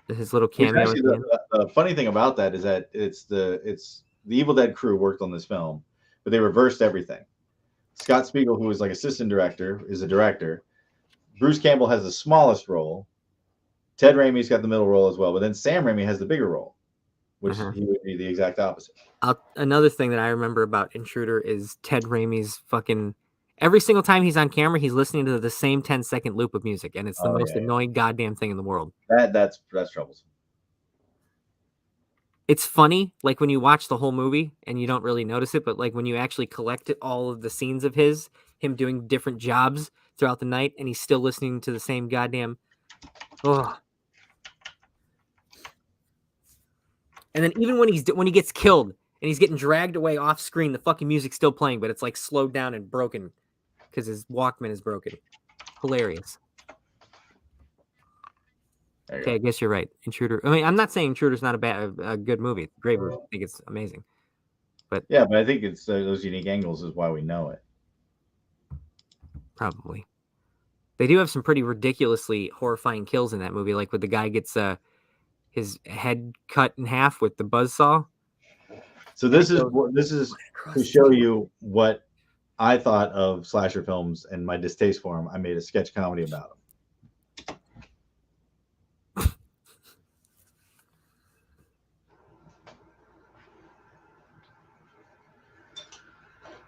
his little cameo. Actually, the funny thing about that is that it's the Evil Dead crew worked on this film, but they reversed everything. Scott Spiegel, who was like assistant director, is a director. Bruce Campbell has the smallest role. Ted Raimi's got the middle role as well, but then Sam Raimi has the bigger role, which he would be the exact opposite. Another thing that I remember about Intruder is Ted Raimi's fucking. Every single time he's on camera, he's listening to the same 10-second loop of music, and it's the most annoying goddamn thing in the world. That's troublesome. It's funny, like when you watch the whole movie and you don't really notice it, but like when you actually collect all of the scenes of him doing different jobs throughout the night, and he's still listening to the same goddamn. Oh. And then even when he gets killed and he's getting dragged away off screen, the fucking music's still playing, but it's like slowed down and broken because his Walkman is broken. Hilarious. Okay, I guess you're right. Intruder. I mean, I'm not saying Intruder's not a good movie. It's a great movie. I think it's amazing. But yeah, but I think it's those unique angles is why we know it. Probably. They do have some pretty ridiculously horrifying kills in that movie, like when the guy gets his head cut in half with the buzzsaw. So this is to show you what I thought of slasher films and my distaste for them. I made a sketch comedy about them.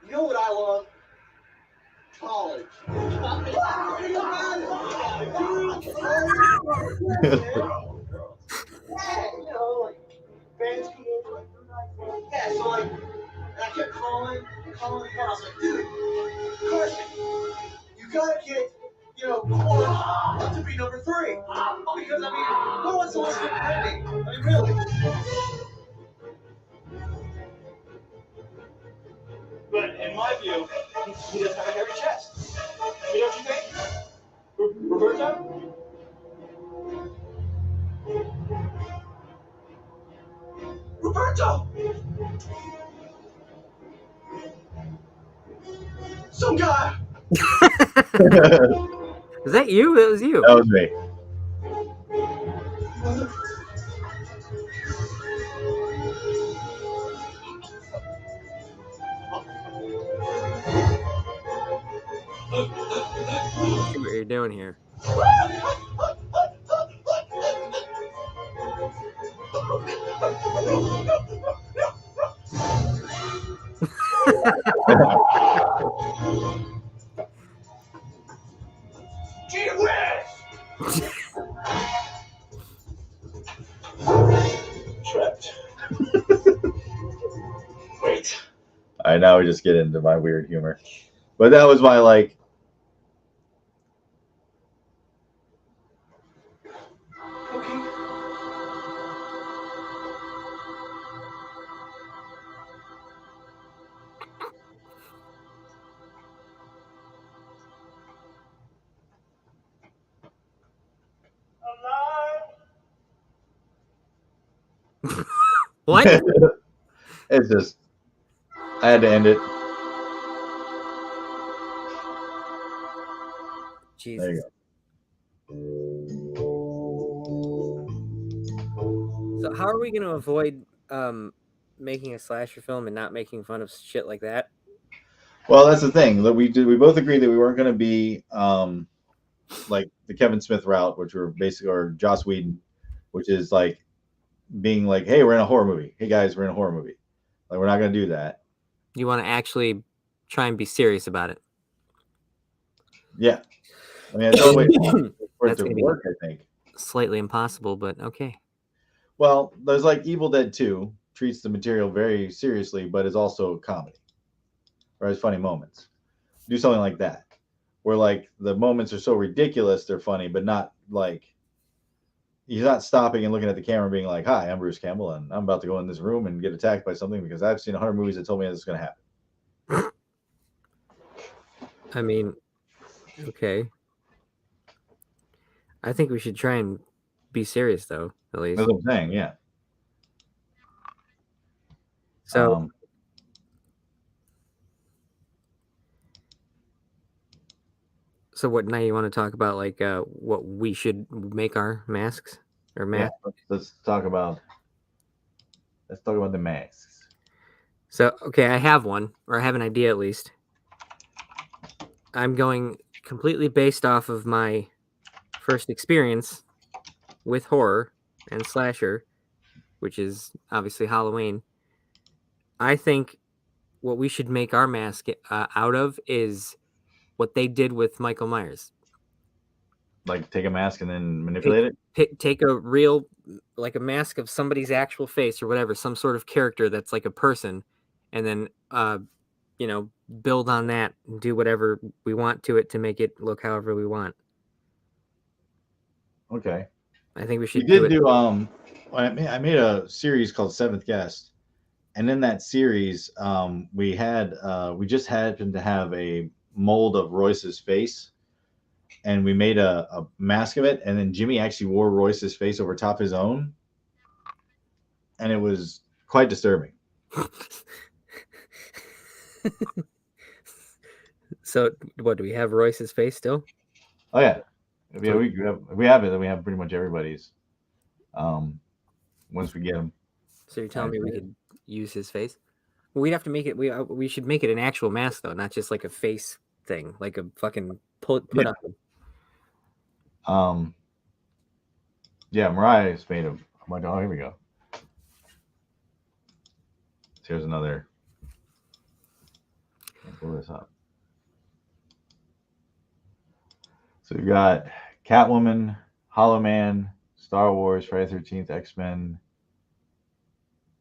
You know what I love? College. Yeah, so like, I kept calling, and I was like, dude, Carson, you gotta get, Court to be number 3. Because, I mean, who wants to listen to Britney? I mean, really. But in my view, he doesn't have a hairy chest. You know what you think? Roberto? Roberto! Some guy! Is that you? That was you. That was me. See what you're doing here. Gee whiz! Trapped. Wait. All right, now we just get into my weird humor. But that was my like. What? It's just, I had to end it. Jesus. There you go. So how are we going to avoid making a slasher film and not making fun of shit like that? Well, that's the thing. We both agreed that we weren't going to be like the Kevin Smith route, which were basically, or Joss Whedon, which is like being like, hey, we're in a horror movie. Hey guys, we're in a horror movie. Like, we're not going to do that. You want to actually try and be serious about it. Yeah. I mean, that's the only way for it That's to gonna be work, I think. slightly impossible, but okay. Well, there's like Evil Dead 2 treats the material very seriously, but is also a comedy. Or has funny moments. Do something like that. Where like the moments are so ridiculous they're funny, but not like he's not stopping and looking at the camera being like, hi, I'm Bruce Campbell and I'm about to go in this room and get attacked by something because I've seen 100 movies that told me this is going to happen. I mean, okay. I think we should try and be serious, though, at least. That's what I'm saying, yeah. So, so what now? You want to talk about like what we should make our masks or masks? Yeah, let's talk about the masks. So, okay, I have one, or I have an idea at least. I'm going completely based off of my first experience with horror and slasher, which is obviously Halloween. I think what we should make our mask out of is what they did with Michael Myers. Like take a mask and then manipulate it? Take a real, like a mask of somebody's actual face or whatever, some sort of character that's like a person, and then, build on that and do whatever we want to it to make it look however we want. Okay. I think we should do I made a series called Seventh Guest, and in that series we just happened to have a mold of Royce's face, and we made a mask of it, and then Jimmy actually wore Royce's face over top his own, and it was quite disturbing. So what, do we have Royce's face still? Oh yeah. If we have it, then we have pretty much everybody's. Once we get them. So you're telling me we could use his face? Well, we'd have to make it. We should make it an actual mask though, not just like a face thing, like a fucking put on. Yeah, Mariah is made of. I'm like, oh, here we go. Here's another. I'll pull this up. So we've got Catwoman, Hollow Man, Star Wars, Friday the 13th, X-Men,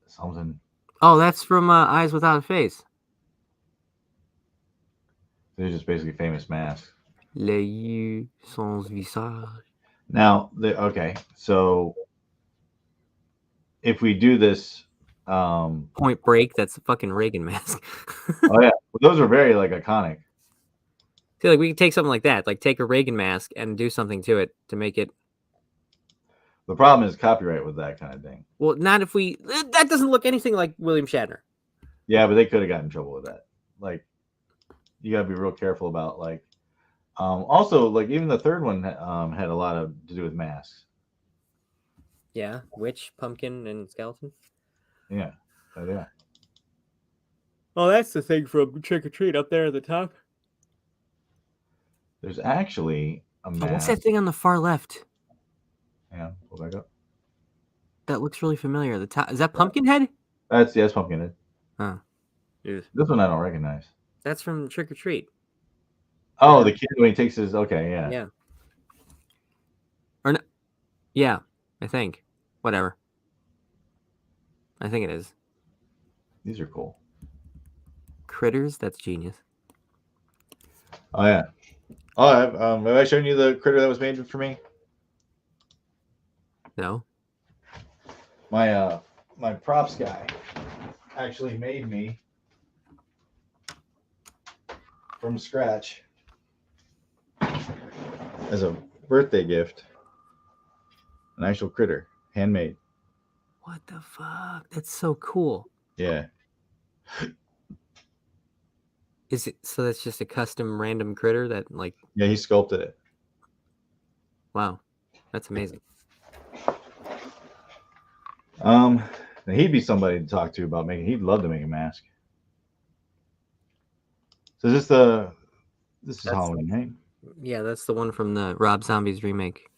something. Oh, that's from Eyes Without a Face. They're just basically famous masks. Les yeux sans visage. Now, okay, so if we do this, Point Break, that's a fucking Reagan mask. Oh yeah, well, those are very like iconic. See, like we could take something like that, like take a Reagan mask and do something to it to make it. The problem is copyright with that kind of thing. Well, not if we. That doesn't look anything like William Shatner. Yeah, but they could have gotten in trouble with that. Like, you gotta be real careful about like. Also, like even the third one had a lot to do with masks. Yeah, witch, pumpkin, and skeleton. Yeah, yeah. Oh, that's the thing from Trick or Treat up there at the top. There's actually a mask. Oh, what's that thing on the far left? Yeah, pull back up. That looks really familiar. The top, is that Pumpkinhead? That's Pumpkinhead. Huh. Yes. This one I don't recognize. That's from Trick or Treat. Oh, the kid when he takes his. Okay, yeah. Yeah. Or no, yeah, I think. Whatever. I think it is. These are cool. Critters. That's genius. Oh yeah. Oh, have I shown you the critter that was made for me? No. My my props guy actually made me from scratch as a birthday gift an actual critter, handmade. What the fuck? That's so cool. Yeah. Is it so? That's just a custom random critter that like. Yeah, he sculpted it. Wow, that's amazing. He'd be somebody to talk to about making. He'd love to make a mask. So this is Halloween, right? Yeah, that's the one from the Rob Zombies remake.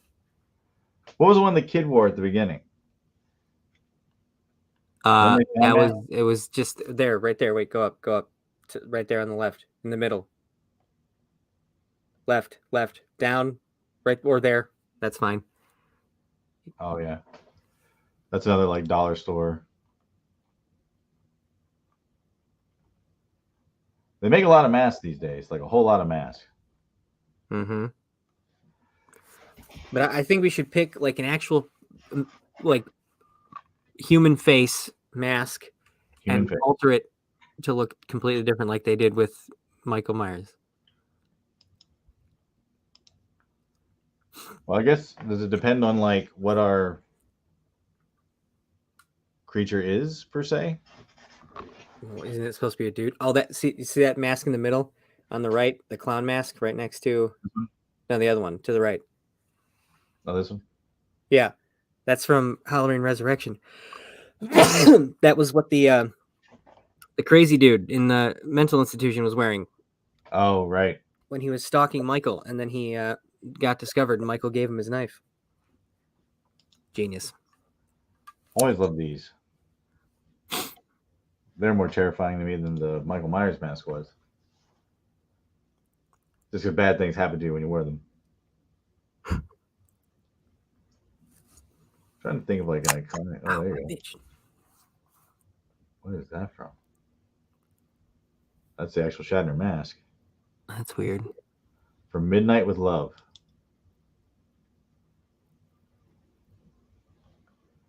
What was the one the kid wore at the beginning? It was just there, right there. Wait, go up, right there on the left, in the middle. Left, down, right, or there. That's fine. Oh yeah, that's another like dollar store. They make a lot of masks these days, like a whole lot of masks. Mm-hmm. But I think we should pick like an actual, like, human face mask and alter it to look completely different, like they did with Michael Myers. Well, I guess does it depend on like what our creature is per se? Well, isn't it supposed to be a dude? Oh, you see that mask in the middle on the right, the clown mask right next to no, the other one to the right. Oh, this one? Yeah. That's from Halloween Resurrection. That was what the crazy dude in the mental institution was wearing. Oh, right. When he was stalking Michael, and then he got discovered, and Michael gave him his knife. Genius. Always love these. They're more terrifying to me than the Michael Myers mask was. Just because bad things happen to you when you wear them. Trying to think of like an iconic. Oh, there you go. What is that from? That's the actual Shatner mask. That's weird. From Midnight with Love.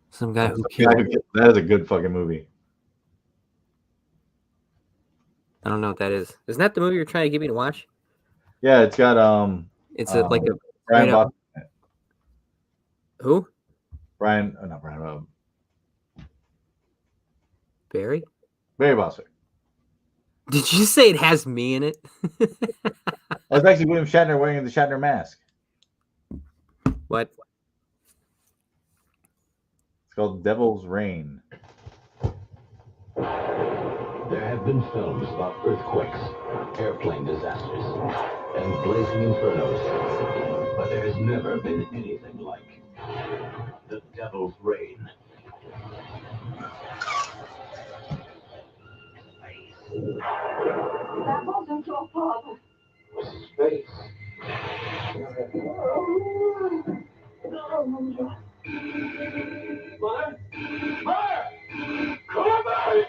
Some guy who killed. That is a good fucking movie. I don't know what that is. Isn't that the movie you're trying to get me to watch? Yeah, it's got It's like a Brian Boston. Who? Brian, not Brian. Barry Boswick. Did you say it has me in it? It's actually William Shatner wearing the Shatner mask. What? It's called Devil's Reign. There have been films about earthquakes, airplane disasters, and blazing infernos, but there has never been anything like The Devil's Reign. That wasn't your father. Space. Mother? Mother! Come back!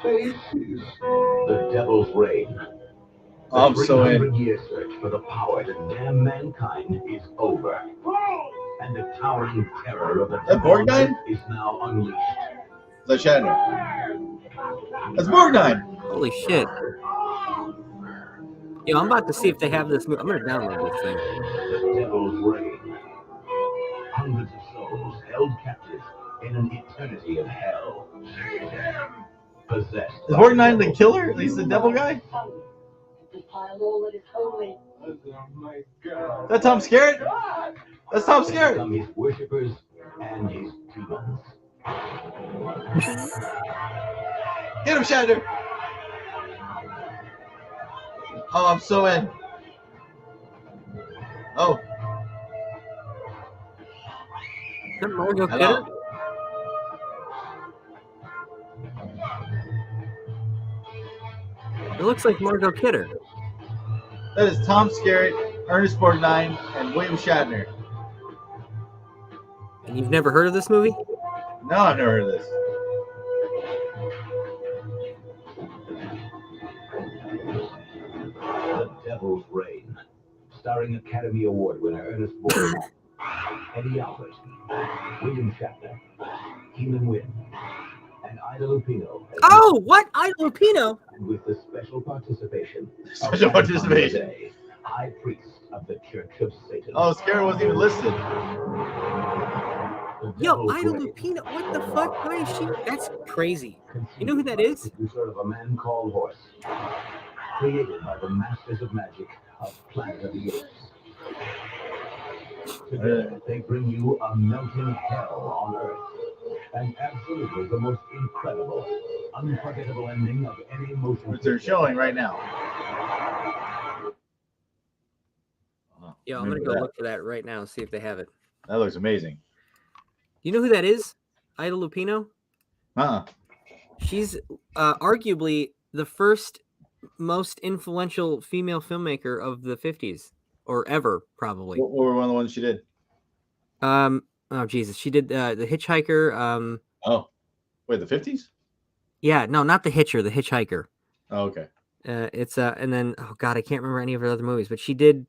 Faces. The Devil's Reign. I'm so in. 300-year search for the power to damn mankind is over. And the towering terror of the Borgnine is now unleashed. The Shatner. That's Borgnine. Holy shit. Yo, I'm about to see if they have this movie. I'm going to download this thing. The Devil's Reign. Hundreds of souls held captive in an eternity of hell. Possessed. Is Borgnine the killer? At least the devil guy? That's Tom Skerritt? That's Tom Skerritt. His worshippers and his demons. Get him, Shatner. Oh, I'm so in. Oh. Is that Margot Kidder? It looks like Margot Kidder. That is Tom Skerritt, Ernest Borgnine, and William Shatner. And you've never heard of this movie? No, I've never heard of this. The Devil's Reign. Starring Academy Award winner Ernest Borgnine, Eddie Albert, William Shatner, Keenan Wynn, and Ida Lupino. Oh, what? Ida Lupino? And with the special participation Day, High Priest of the Church of Satan. Oh, Skerritt wasn't even listed. Yo, Ida Lupino, what the fuck? Why is she? That's crazy. You know who that is? Producer of A Man Called Horse. Created by the Masters of Magic of Planet of the Apes. Today, they bring you a melting hell on Earth. And absolutely the most incredible, unforgettable ending of any motion Which they're showing right now. Yeah, I'm gonna go look for that right now. See if they have it. That looks amazing. You know who that is? Ida Lupino. She's arguably the first most influential female filmmaker of the 50s or ever, probably. What were one of the ones she did? Oh Jesus, she did the Hitchhiker. Oh, wait, the 50s? Yeah, no, not the Hitcher, the Hitchhiker. Oh, okay. It's and then oh god, I can't remember any of her other movies, but she did.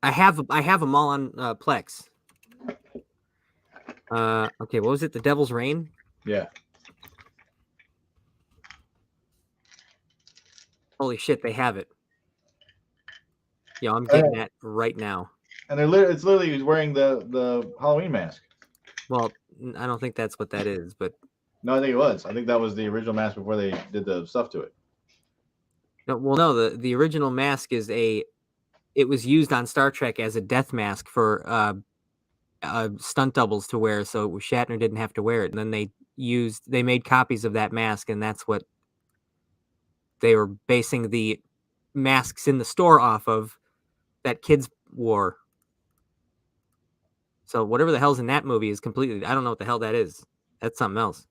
I have them all on Plex. Okay, what was it? The Devil's Rain. Yeah. Holy shit, they have it. Yo, I'm getting that right now. And it's literally he's wearing the Halloween mask. Well, I don't think that's what that is, but no, I think it was. I think that was the original mask before they did the stuff to it. No, the original mask is it was used on Star Trek as a death mask for stunt doubles to wear, so Shatner didn't have to wear it. And then they made copies of that mask, and that's what they were basing the masks in the store off of that kids wore. So whatever the hell's in that movie is completely, I don't know what the hell that is. That's something else.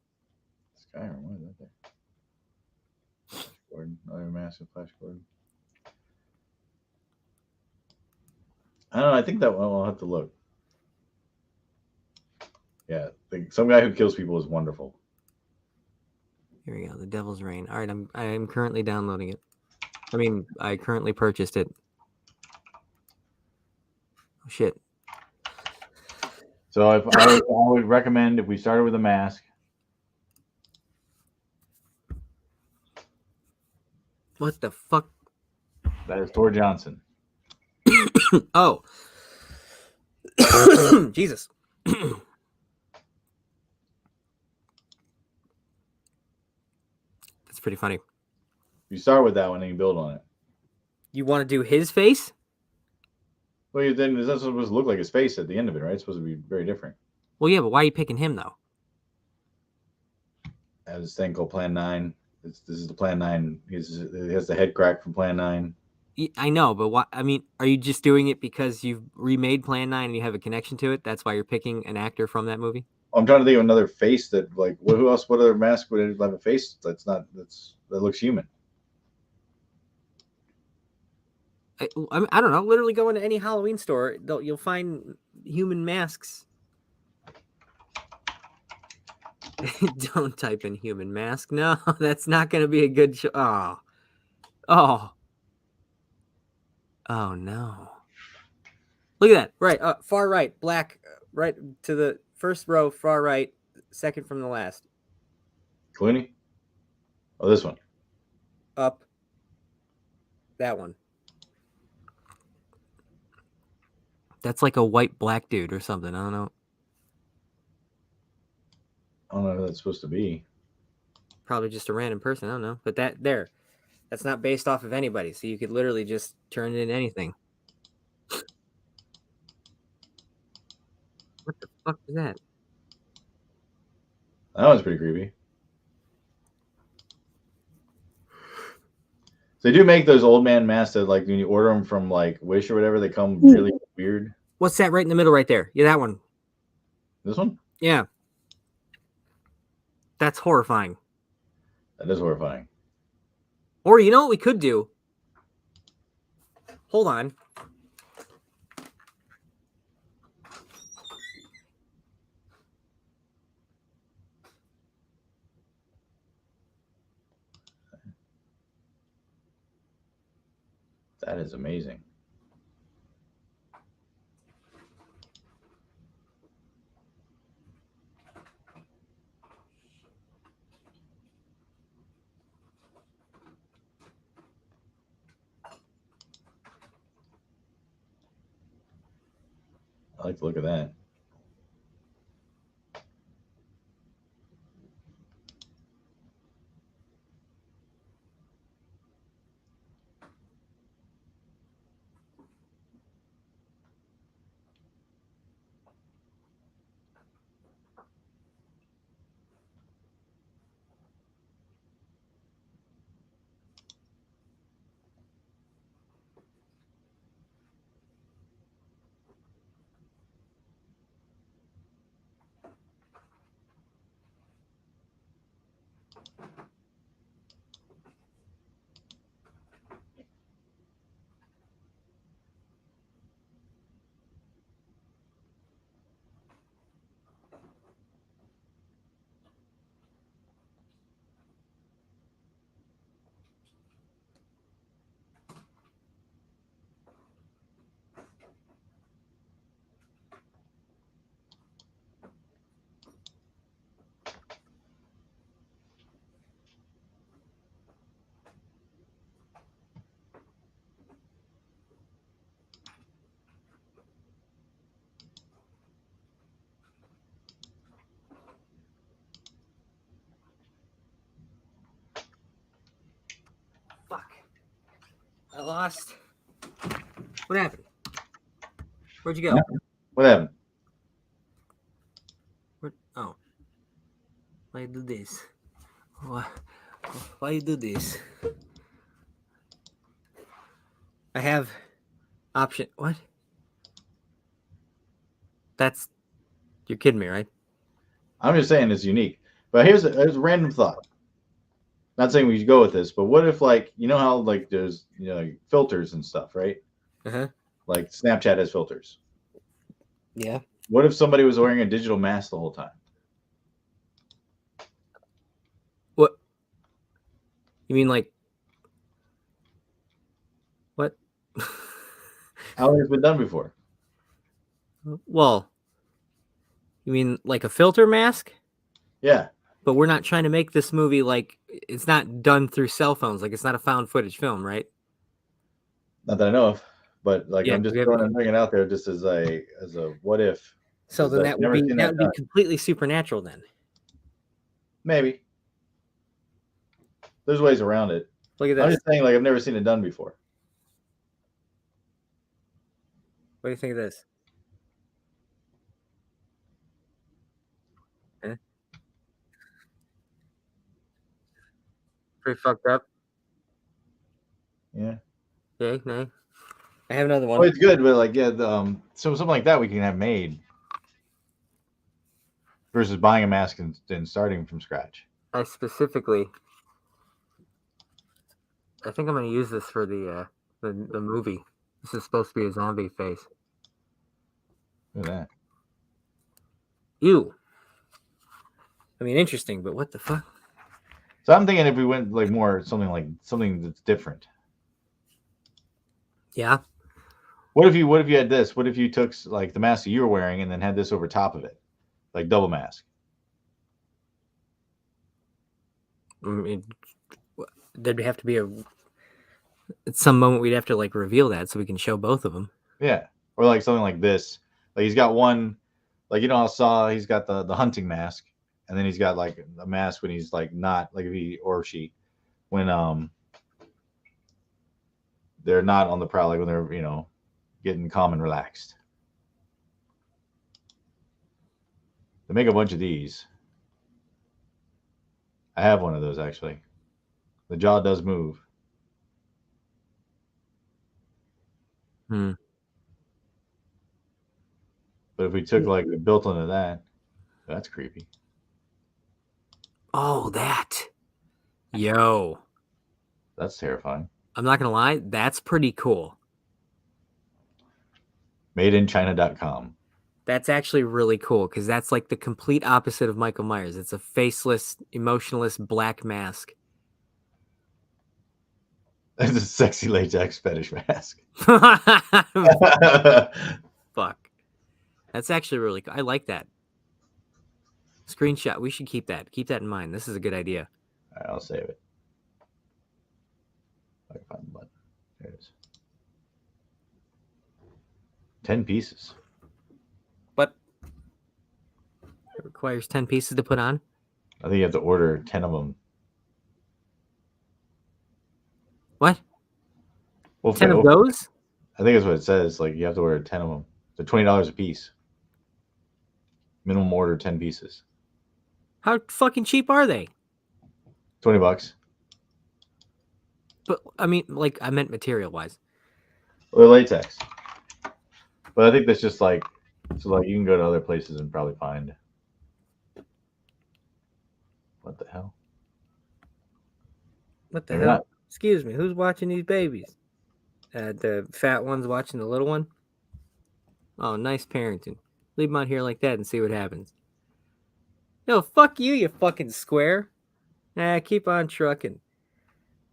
Skyrim, what is that there? Flash Gordon, another massive Flash Gordon. I don't know. I think that one I'll have to look. Yeah, some guy who kills people is wonderful. Here we go. The Devil's Rain. All right, I am currently downloading it. I mean, I currently purchased it. Oh, shit. So if I would recommend if we started with a mask. What the fuck? That is Tor Johnson. Oh. Jesus. That's pretty funny. You start with that one and you build on it. You want to do his face? Well, then it's not supposed to look like his face at the end of it, right? It's supposed to be very different. Well, yeah, but why are you picking him, though? I have this thing called Plan 9. This is the Plan 9. He has the head crack from Plan 9. I know, but why? I mean, are you just doing it because you've remade Plan 9 and you have a connection to it? That's why you're picking an actor from that movie? I'm trying to think of another face that, like, who else? What other mask would have a face that looks human? I don't know. Literally go into any Halloween store, you'll find human masks. Don't type in human mask. No, that's not going to be a good show. Oh, no. Look at that. Right. Far right. Black. Right to the first row. Far right. Second from the last. Clooney? Oh, this one. Up. That one. That's like a white black dude or something. I don't know. I don't know who that's supposed to be. Probably just a random person. I don't know. But that's not based off of anybody. So you could literally just turn it into anything. What the fuck was that? That one's pretty creepy. They do make those old man masks that, like, when you order them from, like, Wish or whatever, they come really weird. What's that right in the middle right there? Yeah, that one. This one? Yeah. That's horrifying. That is horrifying. Or you know what we could do? Hold on. That is amazing. I like the look of that. Fuck. I lost. What happened? Where'd you go? What happened? Oh. Why you do this? Why you do this? I have option. What? That's. You're kidding me, right? I'm just saying it's unique. But here's a random thought. Not saying we should go with this, but what if, like, you know how, like, there's, you know, filters and stuff, right? Uh-huh. Like Snapchat has filters. Yeah. What if somebody was wearing a digital mask the whole time? What? You mean like what? How long has it been done before? Well, you mean like a filter mask? Yeah. But we're not trying to make this movie like it's not done through cell phones. Like it's not a found footage film, right? Not that I know of, but like Yeah, I'm just throwing it out there just as a what if. So then I've that would never be seen that would be done. completely supernatural then. Maybe. There's ways around it. Look at I'm this. just saying, like, I've never seen it done before. What do you think of this? Eh? Pretty fucked up. Yeah. Okay, no. I have another one. Oh, it's good, but like, yeah, so something like that we can have made versus buying a mask and starting from scratch. I specifically, I think I'm going to use this for the movie. This is supposed to be a zombie face. Look at that. Ew. I mean, interesting, but what the fuck? So I'm thinking if we went like more something that's different. Yeah. What if you had this? What if you took like the mask that you were wearing and then had this over top of it, like double mask? There'd have to be at some moment we'd have to like reveal that so we can show both of them. Yeah, or like something like this. Like he's got one, like you know how Saw, he's got the hunting mask, and then he's got like a mask when he's like not like if he or she when they're not on the prowl, like when they're getting calm and relaxed. They make a bunch of these. I have one of those actually. The jaw does move. Hmm. But if we took like built into that, that's creepy. Oh, that. Yo. That's terrifying. I'm not going to lie. That's pretty cool. MadeInChina.com. That's actually really cool because that's like the complete opposite of Michael Myers. It's a faceless, emotionless black mask. It's a sexy latex fetish mask. Fuck. That's actually really cool. I like that. Screenshot. We should keep that. Keep that in mind. This is a good idea. All right, I'll save it. I can find the button. There it is. 10 pieces. What? It requires 10 pieces to put on? I think you have to order 10 of them. What? Well, 10 of those? I think that's what it says. Like you have to order 10 of them. They're $20 a piece. Minimum order 10 pieces. How fucking cheap are they? $20. But I mean, like, I meant material wise. Well, they're latex. But I think that's just like, so like you can go to other places and probably find. What the hell? What the Maybe hell? not. Excuse me, who's watching these babies? The fat one's watching the little one. Oh, nice parenting. Leave them out here like that and see what happens. No, fuck you, you fucking square. Keep on trucking.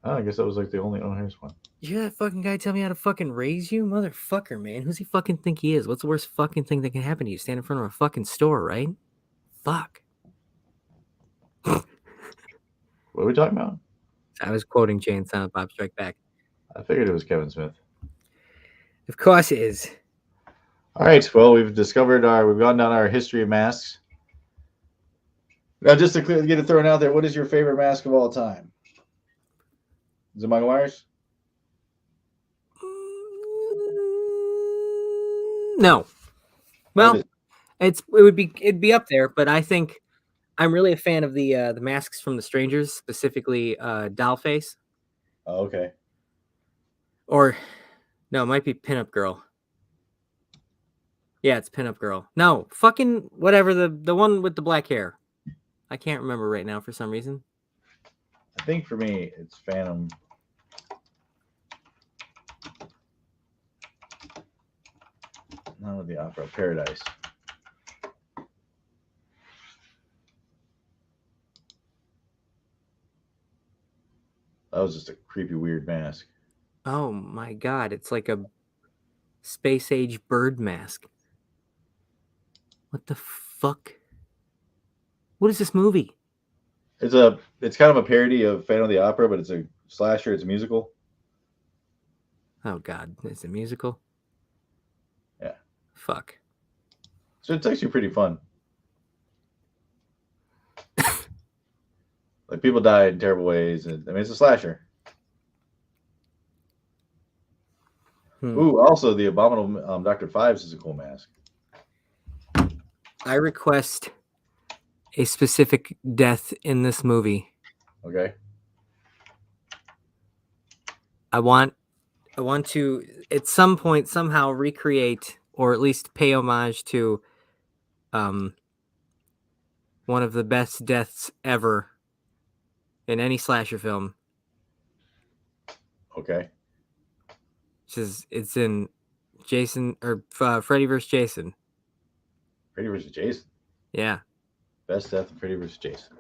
Oh, I guess that was like the only. Oh, here's one. You hear that fucking guy tell me how to fucking raise you? Motherfucker, man. Who's he fucking think he is? What's the worst fucking thing that can happen to you? Stand in front of a fucking store, right? Fuck. What are we talking about? I was quoting Jay and Silent Bob Strike Back. I figured it was Kevin Smith. Of course it is. All right. Well, we've gone down our history of masks. Now, just to get it thrown out there, what is your favorite mask of all time? Is it Michael Myers? No. Well, it'd be up there, but I think I'm really a fan of the masks from The Strangers, specifically Dollface. Oh, okay. Or no, it might be Pinup Girl. Yeah, it's Pinup Girl. No, fucking whatever, the one with the black hair. I can't remember right now for some reason. I think for me, it's Phantom. Not with the Opera, Paradise. That was just a creepy, weird mask. Oh my god, it's like a space age bird mask. What the fuck? What is this movie? It's kind of a parody of Phantom of the Opera, but it's a slasher. It's a musical. Oh god, it's a musical? Yeah. Fuck. So it's actually pretty fun. Like people die in terrible ways, and I mean it's a slasher. Ooh, also the Abominable Dr. Fives is a cool mask. I request a specific death in this movie. Okay. I want to at some point somehow recreate or at least pay homage to one of the best deaths ever in any slasher film. Okay. It's in Jason or Freddy vs. Jason. Freddy vs. Jason. Yeah. Best death of Freddy vs. Jason.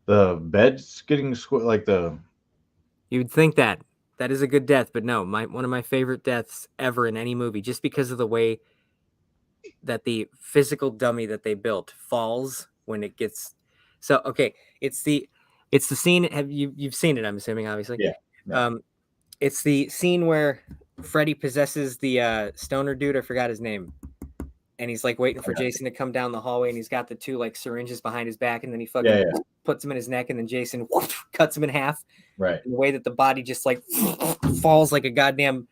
The bed's getting like the. You'd think that is a good death, but no, one of my favorite deaths ever in any movie, just because of the way that the physical dummy that they built falls when it gets. So okay, it's the scene. You've seen it? I'm assuming, obviously. Yeah. It's the scene where Freddy possesses the stoner dude. I forgot his name. And he's like waiting for Jason to come down the hallway, and he's got the two like syringes behind his back, and then he fucking puts them in his neck, and then Jason cuts him in half. Right. And the way that the body just like falls like a goddamn,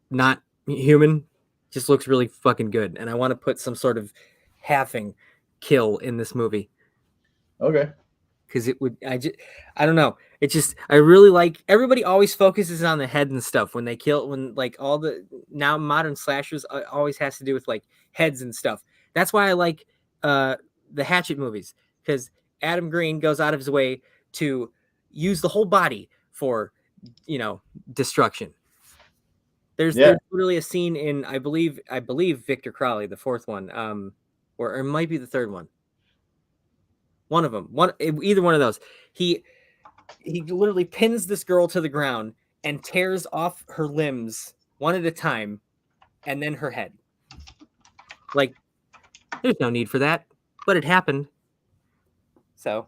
not human, just looks really fucking good. And I want to put some sort of halving kill in this movie. Okay. Because it would, I don't know. It's just, I really like, everybody always focuses on the head and stuff when they kill, when like all the now modern slashers always has to do with like heads and stuff. That's why I like the Hatchet movies, because Adam Green goes out of his way to use the whole body for, destruction. There's literally a scene in, I believe Victor Crowley, the fourth one, or it might be the third one. One of them, either one of those. He literally pins this girl to the ground and tears off her limbs one at a time, and then her head. Like, there's no need for that, but it happened. So,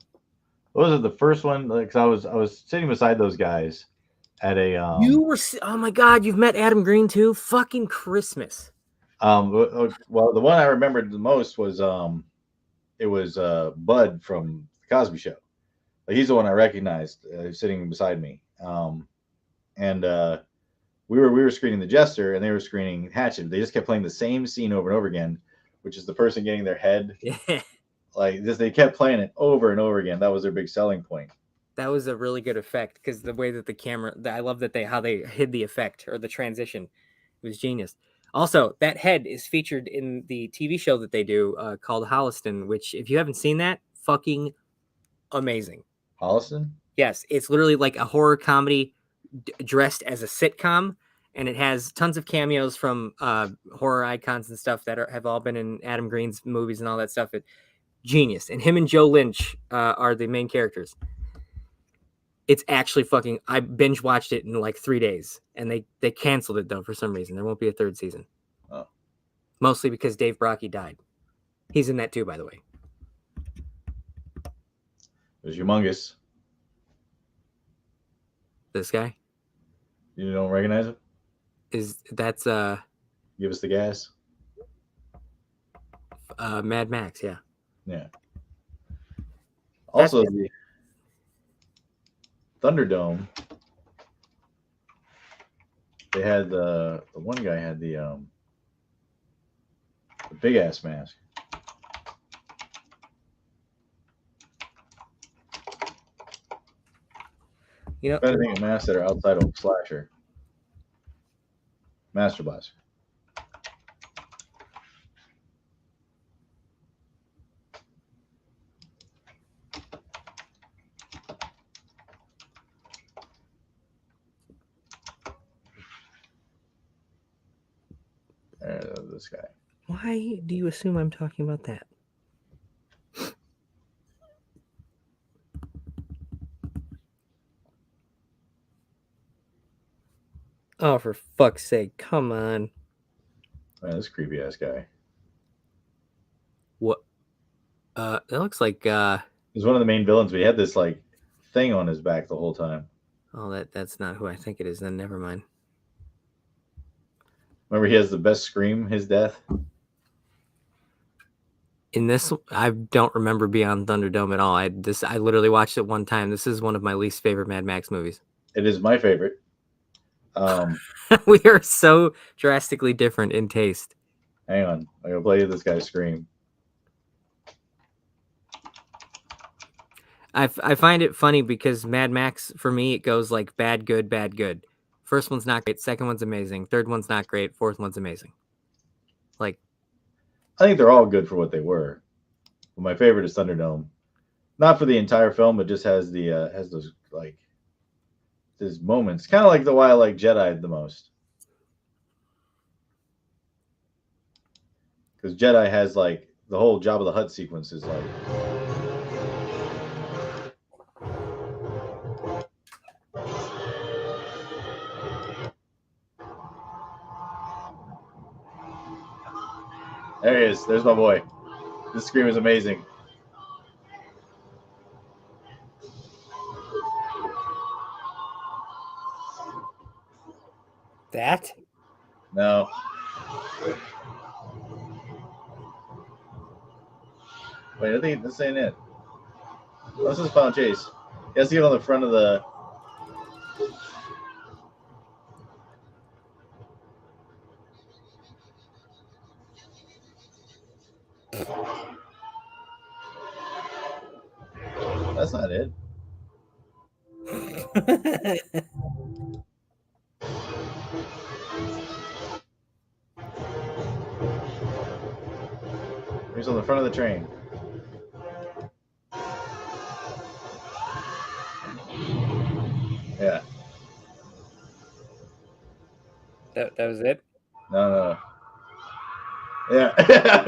what was it? The first one? Like, I was sitting beside those guys at a. You were. Oh my God! You've met Adam Green too. Fucking Christmas. Well, the one I remembered the most was it was Bud from the Cosby Show. Like, he's the one I recognized sitting beside me. And we were screening The Jester, and they were screening Hatchet. They just kept playing the same scene over and over again, which is the person getting their head. Like this, they kept playing it over and over again. That was their big selling point. That was a really good effect, because the way that the camera, I love that how they hid the effect or the transition. It was genius. Also, that head is featured in the TV show that they do called Holliston, which, if you haven't seen that, fucking amazing. Holliston? Yes, it's literally like a horror comedy dressed as a sitcom, and it has tons of cameos from horror icons and stuff that have all been in Adam Green's movies and all that stuff. Genius. And him and Joe Lynch are the main characters. It's actually fucking. I binge watched it in like 3 days, and they canceled it though for some reason. There won't be a third season. Oh. Mostly because Dave Brockie died. He's in that too, by the way. There's Humongous. This guy? You don't recognize him? That's Give us the gas. Mad Max, yeah. Yeah. Also, the Thunderdome. They had the one guy had the big ass mask. You know, I think masks that are outside of slasher. Master Blaster. This guy. why do you assume I'm talking about that? Oh, for fuck's sake! Come on. Man, this creepy ass guy. What? It looks like He's one of the main villains, but he had this like thing on his back the whole time. Oh, that's not who I think it is. Then never mind. Remember, he has the best scream. His death. In this, I don't remember Beyond Thunderdome at all. I literally watched it one time. This is one of my least favorite Mad Max movies. It is my favorite. We are so drastically different in taste. Hang on, I'm gonna play this guy scream. I find it funny because Mad Max, for me, it goes like bad, good, bad, good. First one's not great. Second one's amazing. Third one's not great. Fourth one's amazing. Like, I think they're all good for what they were. But my favorite is Thunderdome, not for the entire film, but just has those like these moments, kind of like the why I like Jedi the most, because Jedi has like the whole Jabba the Hutt sequence is like. There he is. There's my boy. This scream is amazing. that? No. Wait, I think this ain't it. Oh, this is Final Chase. He has to get on the front of the. That's not it. He's on the front of the train. Yeah. That was it? No. Yeah.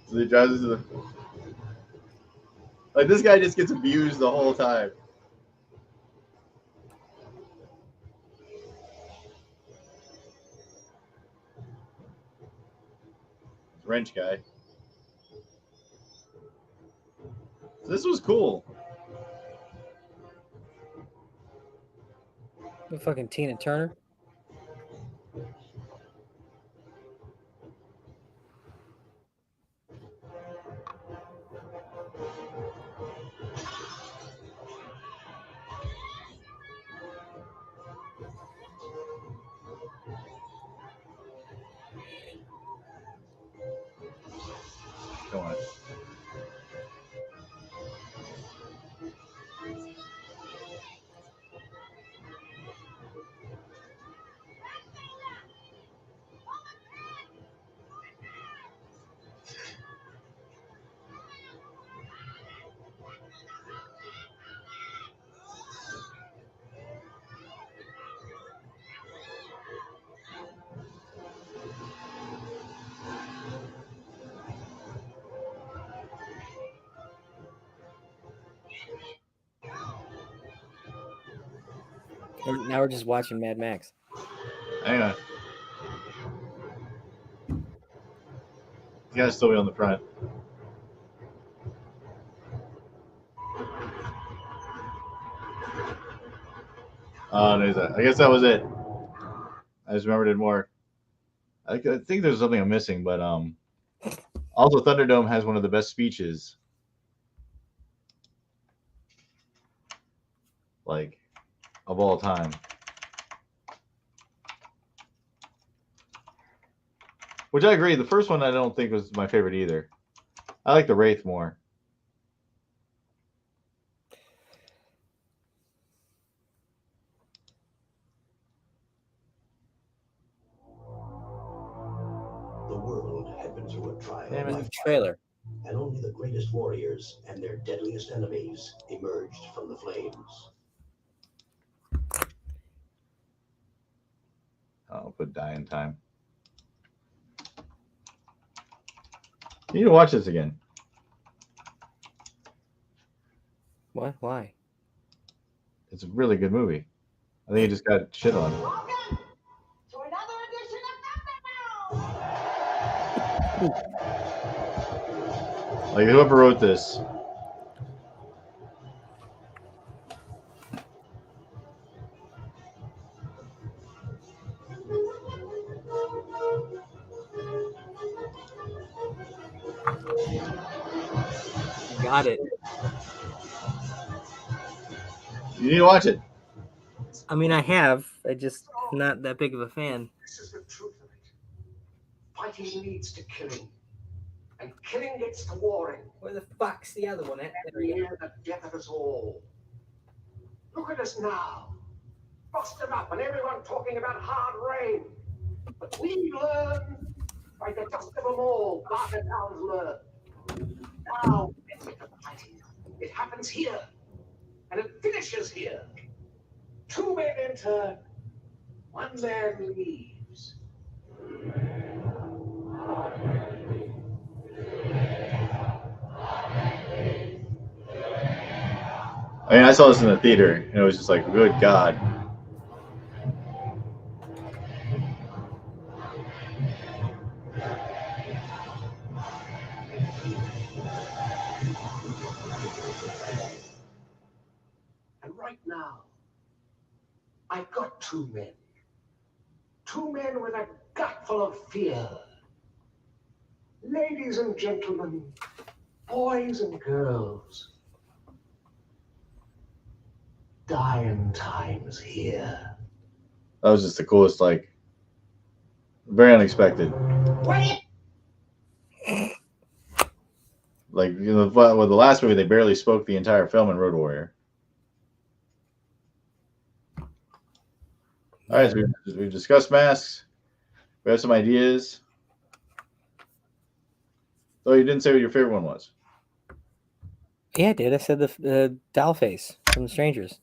So he drives into the. Like, this guy just gets abused the whole time. Wrench guy. This was cool. The fucking Tina Turner. Come on. Now we're just watching Mad Max. Hang on. You gotta still be on the front. Oh, there's that. I guess that was it. I just remembered it more. I think there's something I'm missing, but also Thunderdome has one of the best speeches, like, of all time. Which I agree. The first one I don't think was my favorite either. I like the Wraith more. The world had been through a trial. Damn it, by the trailer. and only the greatest warriors and their deadliest enemies emerged from the flames. I'll put die in time. You need to watch this again. What? Why? It's a really good movie. I think it just got shit on. Like, whoever wrote this. Got it. You need to watch it. I mean, I have. I just am not that big of a fan. This is the truth of it. Fighting leads to killing, and killing gets to warring. Where the fuck's the other one at? Near the death of us all. Look at us now, busted up, and everyone talking about hard rain. But we learn by the dust of them all. Barter towns learn. Now it's the fighting. It happens here, and it finishes here. 2 men enter, 1 man leaves. I mean, I saw this in the theater, and it was just like, good God. And right now, I've got 2 men. 2 men with a gut full of fear. Ladies and gentlemen, boys and girls, dying times here. That was just the coolest, like, very unexpected. Like, you know, with the last movie, they barely spoke the entire film in Road Warrior. All right, so we've discussed masks. We have some ideas. Oh, you didn't say what your favorite one was. Yeah, I did. I said the doll face from The Strangers.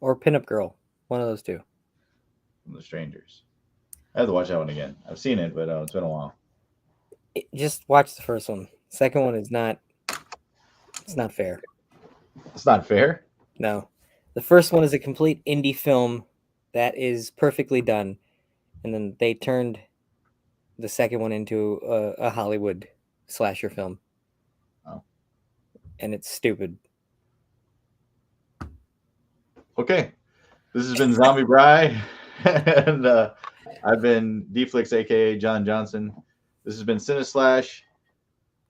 Or Pinup Girl. One of those two. From The Strangers. I have to watch that one again. I've seen it, but it's been a while. Just watch the first one. Second one is not. It's not fair. It's not fair? No. The first one is a complete indie film that is perfectly done. And then they turned the second one into a Hollywood slasher film. Oh. And it's stupid. Okay. This has been Zombie Bride. And I've been D-Flix, a.k.a. John Johnson. This has been Cineslash,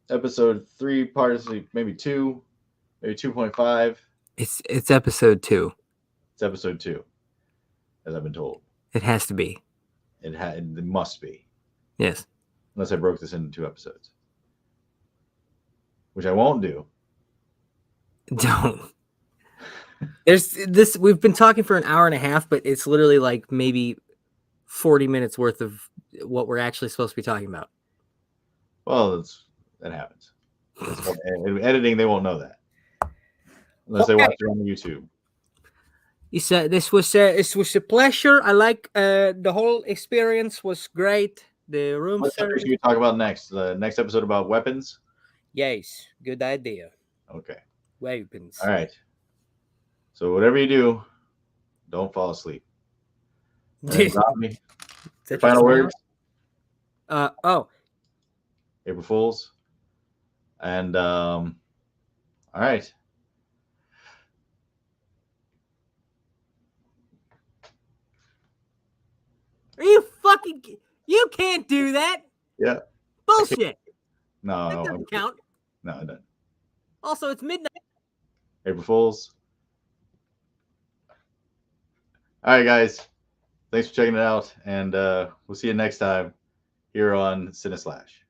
episode 3, parts maybe 2, maybe 2.5. It's episode 2. It's episode 2, as I've been told. It has to be. It must be. Yes. Unless I broke this into 2 episodes. Which I won't do. Don't. There's this. We've been talking for an hour and a half, but it's literally like maybe 40 minutes worth of what we're actually supposed to be talking about. Well, that happens. Editing, they won't know that unless they watch it on YouTube. You said this was a pleasure. I like the whole experience was great. The room What service. should we talk about next? The next episode about weapons? Yes, good idea. Okay. Weapons. All right. So whatever you do, Don't fall asleep. Is Rodney, that final your words? Oh, April Fools. And all right. are you fucking? You can't do that. Yeah. Bullshit. No, That no, doesn't count. no, it doesn't. Also, it's midnight. April Fools. All right, guys. Thanks for checking it out, and we'll see you next time here on Cine Slash.